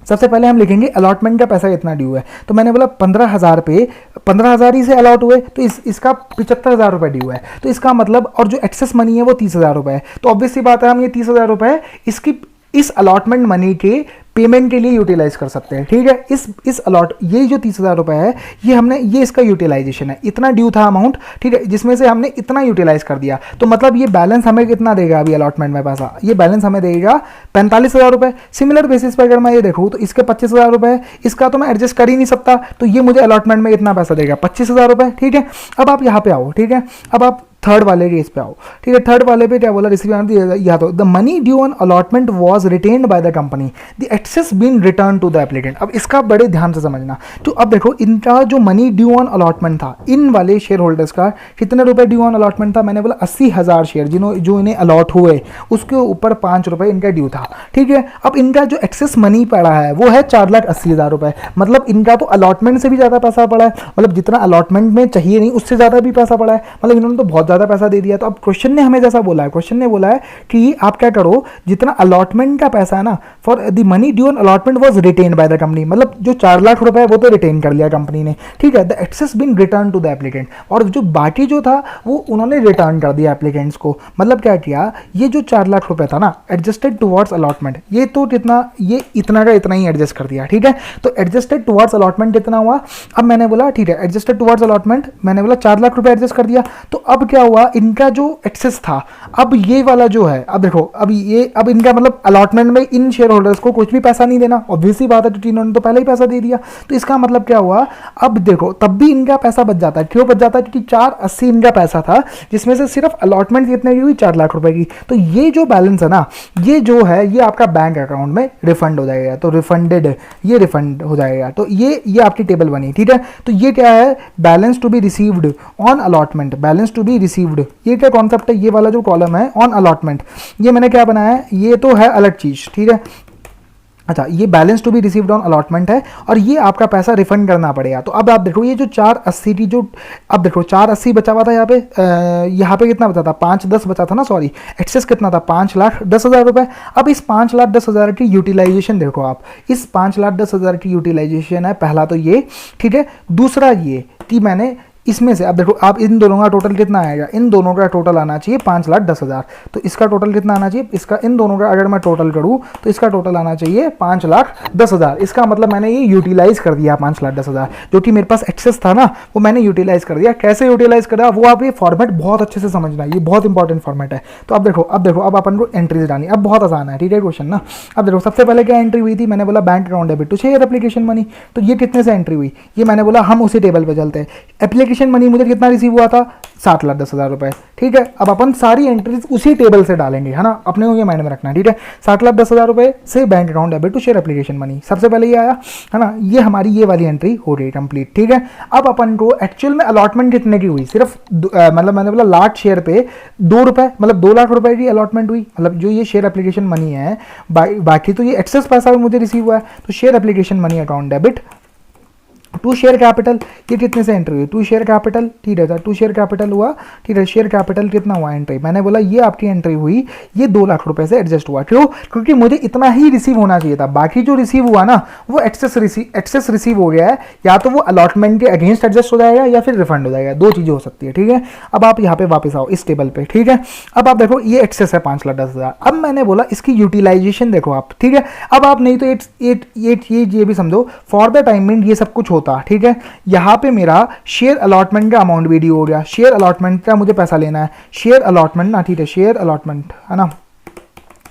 सबसे पहले हम लिखेंगे अलॉटमेंट का पैसा इतना ड्यू है, तो मैंने बोला 15,000 पे 15,000 ही से अलॉट हुए, तो इसका 75,000 रुपये ड्यू है, तो इसका मतलब, और जो एक्सेस मनी है वो 30,000 रुपये है, तो ऑब्वियस सी बात है हम ये 30,000 रुपये इसकी इस अलॉटमेंट मनी के पेमेंट के लिए यूटिलाइज कर सकते हैं, ठीक है। इस अलॉट ये जो 30,000 रुपये है ये इसका यूटिलाइजेशन है, इतना ड्यू था अमाउंट, ठीक है, जिसमें से हमने इतना यूटिलाइज कर दिया, तो मतलब ये बैलेंस हमें कितना देगा अभी अलॉटमेंट में पैसा, ये बैलेंस हमें देगा 45,000 रुपये। सिमिलर बेसिस पर अगर मैं ये देखूँ तो इसके 25,000 रुपये, इसका तो मैं एडजस्ट कर ही नहीं सकता, तो ये मुझे अलॉटमेंट में इतना पैसा देगा 25,000 रुपये, ठीक है। अब आप यहाँ पे आओ, ठीक है, अब आप थर्ड वाले केस पे आओ, ठीक है। थर्ड वाले पे क्या बोला, रिसीव या तो the money due on allotment was retained by the company, the excess been return to the applicant. अब इसका बड़े ध्यान से समझना, तो अब देखो इनका जो मनी ड्यू ऑन अलॉटमेंट था, इन वाले शेयर होल्डर्स का कितने रुपए ड्यू ऑन अलॉटमेंट था, मैंने बोला 80,000 शेयर जो इन्हें अलॉट हुए, उसके ऊपर 5 रुपए इनका ड्यू था, ठीक है। अब इनका जो एक्सेस मनी पड़ा है वो है 4,80,000 रुपए, मतलब इनका तो अलॉटमेंट से भी ज़्यादा पैसा पड़ा है, मतलब जितना अलॉटमेंट में चाहिए नहीं उससे ज़्यादा भी पैसा पड़ा है, मतलब इन्होंने तो बहुत ज़्यादा पैसा दे दिया। तो अब क्वेश्चन ने हमें जैसा बोला है, क्वेश्चन ने बोला है कि आप क्या करो, जितना अलॉटमेंट का पैसा है ना, for the money due on allotment was retained by the company, मतलब जो 4 लाख रुपए है वो तो रिटेन कर लिया कंपनी ने, ठीक है। The excess been return to the applicant, और जो बाकी जो था वो उन्होंने रिटर्न कर दिया एप्लीकेंट्स को, मतलब क्या किया, ये जो 4 लाख रुपए था ना एडजस्टेड टुवर्ड्स अलॉटमेंट, ये तो कितना, ये इतना का इतना ही एडजस्ट कर दिया, ठीक है। तो एडजस्टेड टुवर्ड्स अलॉटमेंट कितना हुआ, अब मैंने बोला ठीक है एडजस्टेड टुवर्ड्स अलॉटमेंट, मैंने बोला 4 लाख रुपए एडजस्ट कर दिया, तो अब क्या हुआ, इनका जो एक्सेस था, अब ये वाला जो है, अब देखो अब इनका मतलब अलॉटमेंट में इन शेयर होल्डर्स को कुछ भी पैसा नहीं देना, ऑब्वियसली बात है, क्योंकि इन्होंने तो पहले ही पैसा दे दिया, तो इसका मतलब क्या हुआ, अब देखो तब भी इनका पैसा बच जाता है, क्यों बच जाता है, क्योंकि 480 इनका पैसा था, जिसमें से सिर्फ अलॉटमेंट कितने की हुई, 4 लाख रुपए की, तो ये जो बैलेंस है ना, ये जो है ये आपका बैंक अकाउंट में रिफंड हो जाएगा, तो रिफंडेड, ये रिफंड हो जाएगा, तो ये आपकी टेबल बनी, ठीक है। तो ये क्या है, balance to be received on allotment, balance to be received, ये क्या कॉन्सेप्ट है, ये वाला जो कॉलम है ऑन अलॉटमेंट, ये मैंने क्या बनाया है, ये तो है अलग चीज, ठीक है। अच्छा, ये balance to be received on allotment है, और ये आपका पैसा रिफंड करना पड़ेगा। तो अब आप देखो ये जो 480 की जो, अब देखो 480 बचा हुआ था यहाँ पे कितना बचा था, 510 बचा था ना, सॉरी, एक्सेस कितना था, 5,10,000 रुपए। अब इस 5,10,000 की यूटिलाइजेशन देखो आप, इस 5,10,000 की यूटिलाइजेशन है, पहला तो ये, ठीक है। दूसरा ये कि मैंने इसमें से, अब देखो आप इन दोनों का टोटल कितना आएगा, इन दोनों का टोटल आना चाहिए 5,10,000, तो इसका टोटल कितना आना चाहिए, इसका इन दोनों का अगर मैं टोटल करूं तो इसका टोटल आना चाहिए 5,10,000, इसका मतलब मैंने ये यूटिलाइज कर दिया 5,10,000, जो कि मेरे पास एक्सेस था ना वो मैंने यूटिलाइज कर दिया। कैसे यूटिलाइज करा वो आप ये फॉर्मेट बहुत अच्छे से समझना, ये बहुत इंपॉर्टेंट फॉर्मेट है। तो अब देखो अब अपन को एंट्रीज डालनी, अब बहुत आसान है, ठीक है क्वेश्चन ना। अब देखो सबसे पहले क्या एंट्री हुई थी, मैंने बोला bank account debit to share application money, तो ये कितने से एंट्री हुई, ये मैंने बोला हम उसी टेबल पे चलते हैं। एप्लीकेशन मनी मुझे कितना रिसीव हुआ था, 7,10,000 रुपए, ठीक है। अब अपन सारी एंट्रीज उसी टेबल से डालेंगे, है ना, अपने को ये माइंड में रखना है, ठीक है। 7,10,000 रुपए से bank account debit to share application money, सबसे पहले ये आया, है ना, ये हमारी ये वाली एंट्री हो गई कंप्लीट, ठीक है। अब अपन को एक्चुअल में अलॉटमेंट कितने की हुई, सिर्फ मतलब मैंने बोला लास्ट शेयर पे 2 रुपए, मतलब 2 लाख रुपए की अलॉटमेंट हुई, मतलब जो ये शेयर एप्लीकेशन मनी है, बाकी तो ये एक्सेस पैसा भी मुझे रिसीव हुआ है, तो share application money account debit to share capital, ये कितने से एंट्री हुई, टू शेयर कैपिटल, ठीक है, टू शेयर कैपिटल हुआ, ठीक है। शेयर कैपिटल कितना हुआ एंट्री, मैंने बोला ये आपकी एंट्री हुई, ये 2 लाख रुपए से एडजस्ट हुआ, क्यों, क्योंकि मुझे इतना ही रिसीव होना चाहिए था, बाकी जो रिसीव हुआ ना वो एक्सेस रिसीव हो गया है, या तो वो अलॉटमेंट के अगेंस्ट एडजस्ट हो जाएगा या फिर रिफंड हो जाएगा, दो चीजें हो सकती है, ठीक है। अब आप यहाँ पे वापस आओ इस टेबल पे, ठीक है। अब आप देखो ये एक्सेस है 5,10,000, अब मैंने बोला इसकी यूटिलाइजेशन देखो आप, ठीक है। अब आप नहीं तो ये भी समझो फॉर द टाइमिंग ये सब कुछ होता, ठीक है। यहां पे मेरा शेयर अलॉटमेंट का अमाउंट भी ड्यू हो गया, शेयर अलॉटमेंट का मुझे पैसा लेना है, शेयर अलॉटमेंट ना, ठीक है, शेयर अलॉटमेंट है ना,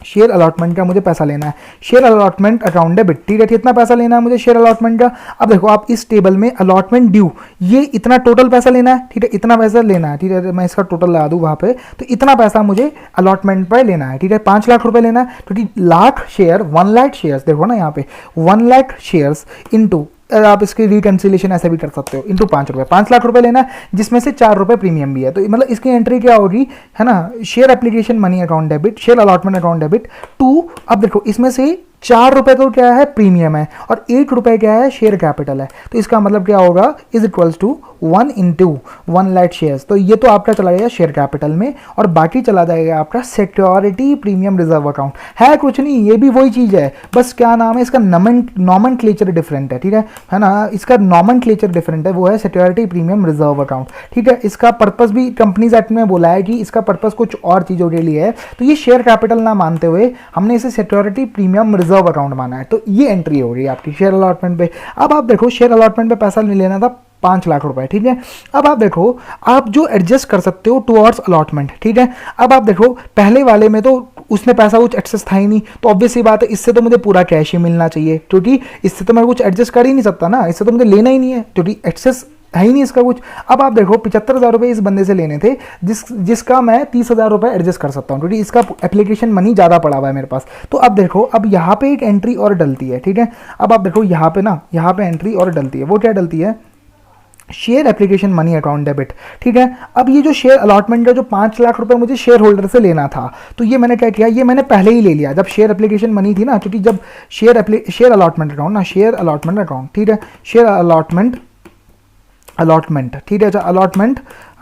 शेयर अलॉटमेंट का मुझे पैसा लेना है, शेयर अलॉटमेंट अकाउंट डेबिट, ठीक है, कितना पैसा लेना है मुझे शेयर अलॉटमेंट का। अब देखो आप इस टेबल में अलॉटमेंट ड्यू, ये इतना टोटल पैसा लेना है, ठीक है, इतना पैसा लेना है, ठीक है, मैं इसका टोटल लगा दूं वहां पे, तो इतना पैसा मुझे अलॉटमेंट पर लेना है, ठीक है, 5 लाख रुपए लेना है, क्योंकि लाख शेयर 1 लाख शेयर्स, देखो ना यहाँ पे 1 लाख शेयर्स इंटू, आप इसकी रिकंसिलेशन ऐसे भी कर सकते हो, इंटू 5 रुपए, 5 लाख रुपए लेना है, जिसमें से 4 रुपए प्रीमियम भी है, तो मतलब इसकी एंट्री क्या होगी, है ना, share application money account debit, share allotment account debit to, अब देखो इसमें से ₹4 तो क्या है, प्रीमियम है, और ₹8 क्या है, शेयर कैपिटल है। तो इसका मतलब क्या होगा, is equals to 1 into 1 lakh shares. तो ये तो आपका चला जाएगा शेयर कैपिटल में, और बाकी चला जाएगा आपका सिक्योरिटी प्रीमियम रिजर्व अकाउंट। है कुछ नहीं, ये भी वही चीज़ है, बस क्या नाम है इसका, नॉमेनक्लेचर डिफरेंट है, ठीक है ना, इसका नॉमेनक्लेचर डिफरेंट है, वो है सिक्योरिटी प्रीमियम रिजर्व अकाउंट, ठीक है। इसका पर्पस भी कंपनीज एक्ट में बोला है कि इसका पर्पस कुछ और चीज़ों के लिए है, तो ये शेयर कैपिटल ना मानते हुए हमने इसे सिक्योरिटी प्रीमियम रिजर्व अकाउंट माना है। तो ये एंट्री हो रही है आपकी शेयर अलॉटमेंट पे। अब आप देखो शेयर अलॉटमेंट पे पैसा लेना था ₹5,00,000, ठीक है। अब आप देखो, आप जो एडजस्ट कर सकते हो टुवर्ड्स अलॉटमेंट, ठीक है। अब आप देखो पहले वाले में तो उसमें पैसा कुछ एक्सेस था ही नहीं, तो ऑब्वियस सी बात है इससे तो मुझे पूरा कैश ही मिलना चाहिए, क्योंकि इससे तो मैं कुछ एडजस्ट कर ही नहीं सकता ना, इससे तो मुझे लेना ही नहीं है, क्योंकि एक्सेस है ही नहीं इसका कुछ। अब आप देखो ₹75,000 इस बंदे से लेने थे, जिसका मैं ₹30,000 एडजस्ट कर सकता हूँ, क्योंकि इसका एप्लीकेशन मनी ज़्यादा पड़ा हुआ है मेरे पास। तो अब देखो, अब यहाँ पे एक एंट्री और डलती है, ठीक है। अब आप देखो यहाँ पे ना, यहाँ पे एंट्री और डलती है, वो क्या डलती है, share application money account debit, ठीक है। अब ये जो शेयर अलॉटमेंट का जो ₹5,00,000 मुझे शेयर होल्डर से लेना था, तो ये मैंने क्या किया, ये मैंने पहले ही ले लिया जब शेयर एप्लीकेशन मनी थी ना, क्योंकि जब शेयर अलॉटमेंट अकाउंट ना, शेयर अलॉटमेंट अकाउंट, ठीक है, शेयर अलॉटमेंट, ठीक है,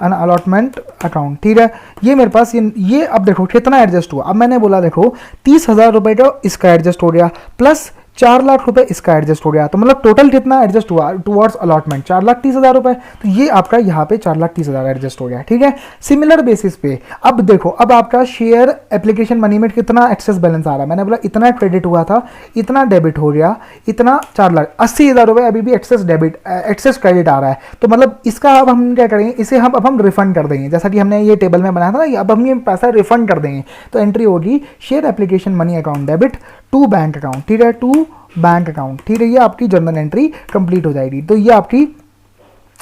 अलॉटमेंट अकाउंट, ठीक है। ये मेरे पास ये अब देखो कितना एडजस्ट हुआ। अब मैंने बोला देखो ₹30,000 का इसका एडजस्ट हो गया, प्लस ₹4,00,000 इसका एडजस्ट हो गया, तो मतलब टोटल कितना एडजस्ट हुआ टुवर्ड्स अलॉटमेंट, ₹4,30,000। तो ये आपका यहाँ पे ₹4,30,000 एडजस्ट हो गया, ठीक है। सिमिलर बेसिस पे अब देखो, अब आपका शेयर एप्लीकेशन मनी में कितना एक्सेस बैलेंस आ रहा है, मैंने बोला इतना क्रेडिट हुआ था, इतना डेबिट हो गया, इतना ₹4,80,000 अभी भी एक्सेस क्रेडिट आ रहा है। तो मतलब इसका अब हम क्या करेंगे, इसे हम रिफंड कर देंगे, जैसा कि हमने ये टेबल में बनाया था ना, अब हम ये पैसा रिफंड कर देंगे। तो एंट्री होगी share application money account debit to bank account, ठीक है, टू बैंक अकाउंट, ठीक है। ये आपकी जर्नल एंट्री कंप्लीट हो जाएगी। तो ये आपकी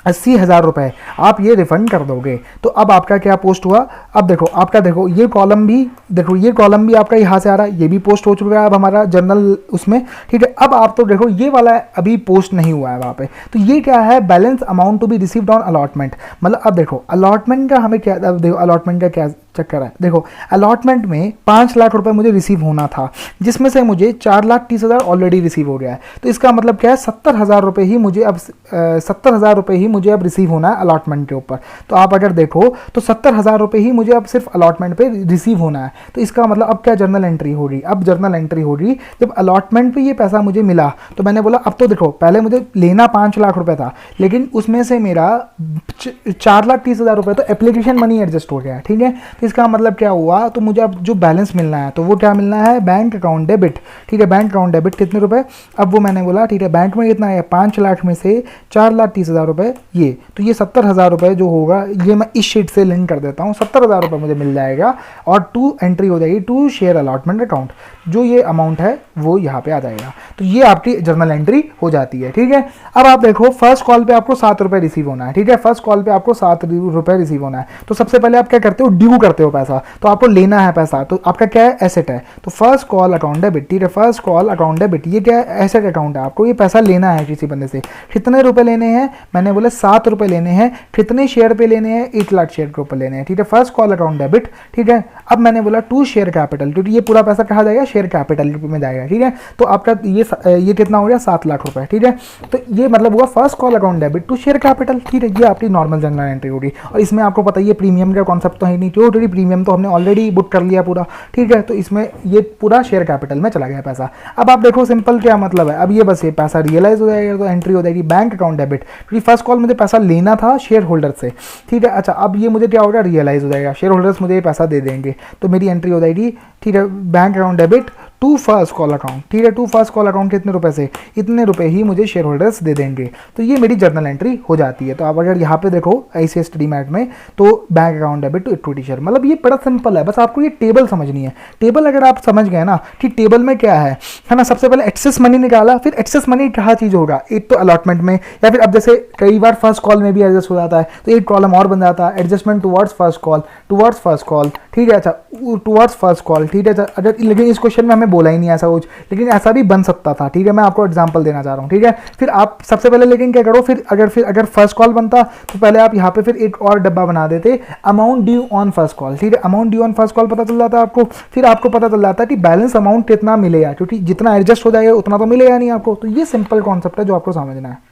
₹80,000 आप ये रिफंड कर दोगे। तो अब आपका क्या पोस्ट हुआ, अब देखो आपका, देखो ये कॉलम भी, देखो ये कॉलम भी आपका यहाँ से आ रहा है, ये भी पोस्ट हो चुका है अब हमारा जर्नल उसमें, ठीक है। अब आप तो देखो ये वाला अभी पोस्ट नहीं हुआ है वहाँ पे, तो ये क्या है, balance amount to be received on allotment. मतलब अब देखो अलॉटमेंट का हमें क्या, अब देखो अलॉटमेंट का क्या चक्कर है, देखो अलॉटमेंट में ₹5,00,000 मुझे रिसीव होना था, जिसमें से मुझे ₹4,30,000 ऑलरेडी रिसीव हो गया है। तो इसका मतलब क्या है, ₹70,000 ही मुझे अब ₹70,000 ही मुझे अब रिसीव होना है अलॉटमेंट के ऊपर। तो आप अगर देखो तो ₹70,000 ही मुझे अब सिर्फ अलॉटमेंट पे रिसीव होना है। तो इसका मतलब अब क्या जर्नल एंट्री होगी, अब जर्नल एंट्री होगी जब अलॉटमेंट पे ये पैसा मुझे मिला, तो मैंने बोला अब तो देखो पहले मुझे लेना ₹5,00,000 था, लेकिन उसमें से मेरा ₹4,30,000 तो एप्लीकेशन मनी एडजस्ट हो गया, ठीक है। तो इसका मतलब क्या हुआ, तो मुझे अब जो बैलेंस मिलना है तो वो क्या मिलना है, बैंक अकाउंट डेबिट, ठीक है। बैंक अकाउंट डेबिट कितने रुपए, अब वो मैंने बोला ठीक है, बैंक में कितना है, 5,00,000 में से ₹4,30,000 ये, तो ये ₹70,000 जो होगा, ये मैं इस शीट से लिंक कर देता हूँ, ₹70,000 मुझे मिल जाएगा, और टू एंट्री हो जाएगी टू शेयर अलॉटमेंट अकाउंट, जो ये अमाउंट है वो यहाँ पे आ जाएगा। तो ये आपकी जर्नल एंट्री हो जाती है, ठीक है। अब आप देखो फर्स्ट कॉल पे आपको ₹7 रिसीव होना है, ठीक है, फर्स्ट कॉल पे आपको ₹7 रिसीव होना है। तो सबसे पहले आप क्या करते हो, ड्यू करते हो पैसा, तो आपको लेना है पैसा, तो आपका क्या है, एसेट है, तो फर्स्ट कॉल अकाउंट डेबिट, ठीक है, फर्स्ट कॉल अकाउंट डेबिट, ये क्या है, एसेट अकाउंट है, आपको ये पैसा लेना है किसी बंदे से। कितने रुपए लेने हैं, मैंने बोला ₹7 लेने हैं, कितने शेयर पे लेने हैं, 1,00,000 शेयर के ऊपर लेने हैं, ठीक है, फर्स्ट कॉल अकाउंट डेबिट, ठीक है। अब मैंने बोला टू शेयर कैपिटल, क्योंकि ये पूरा पैसा कहा जाएगा, शेयर कैपिटल में जाएगा, ठीक है। तो आपका ये कितना हो गया, ₹7,00,000, ठीक है। तो ये मतलब हुआ first call account debit to share capital, ठीक है, ये आपकी नॉर्मल जनरल एंट्री होगी। और इसमें आपको पता ही है प्रीमियम का कॉन्सेप्ट तो है नहीं, क्योंकि प्रीमियम तो हमने ऑलरेडी बुक कर लिया पूरा, ठीक है। तो इसमें ये पूरा शेयर कैपिटल में चला गया पैसा। अब आप देखो सिंपल क्या मतलब है, अब ये बस ये पैसा रियलाइज हो जाएगा, तो एंट्री हो जाएगी बैंक अकाउंट डेबिट, क्योंकि फर्स्ट कॉल मुझे पैसा लेना था शेयर होल्डर से, ठीक है। अच्छा अब ये मुझे क्या होगा, रियलाइज हो जाएगा, शेयर होल्डर्स मुझे ये पैसा दे देंगे, तो मेरी एंट्री हो जाएगी, ठीक है, bank account debit to first call account, ठीक है, टू फर्स्ट कॉल अकाउंट कितने रुपए से, इतने रुपए ही मुझे शेयर होल्डर्स दे देंगे। तो ये मेरी जर्नल एंट्री हो जाती है। तो आप अगर यहाँ पे देखो ICS स्टडी मैट में, तो bank account debit to equity share, मतलब ये बड़ा सिंपल है, बस आपको ये टेबल समझनी है। टेबल अगर आप समझ गए ना कि टेबल में क्या है ना, सबसे पहले एक्सेस मनी निकाला, फिर एक्सेस मनी क्या चीज़ होगा, एक तो अलॉटमेंट में, या फिर अब जैसे कई बार फर्स्ट कॉल में भी एडजस्ट हो जाता है, तो एक कॉलम और बन जाता है, एडजस्टमेंट टुवर्ड्स फर्स्ट कॉल, ठीक है, अच्छा टुवर्ड्स फर्स्ट कॉल, ठीक है। अगर लेकिन इस क्वेश्चन में हमें बोला ही नहीं ऐसा कुछ, लेकिन ऐसा भी बन सकता था, ठीक है। मैं आपको एग्जांपल देना चाह रहा हूँ, ठीक है। फिर आप सबसे पहले लेकिन क्या करो, फिर अगर फर्स्ट कॉल बनता तो पहले आप यहाँ पे फिर एक और डब्बा बना देते, amount due on first call, ठीक है। Amount due on first call पता चल जाता है आपको, फिर आपको पता चल जाता है कि बैलेंस अमाउंट कितना मिलेगा, क्योंकि जितना एडजस्ट हो जाएगा उतना तो मिलेगा नहीं आपको। तो ये सिंपल कॉन्सेप्ट है जो आपको समझना है।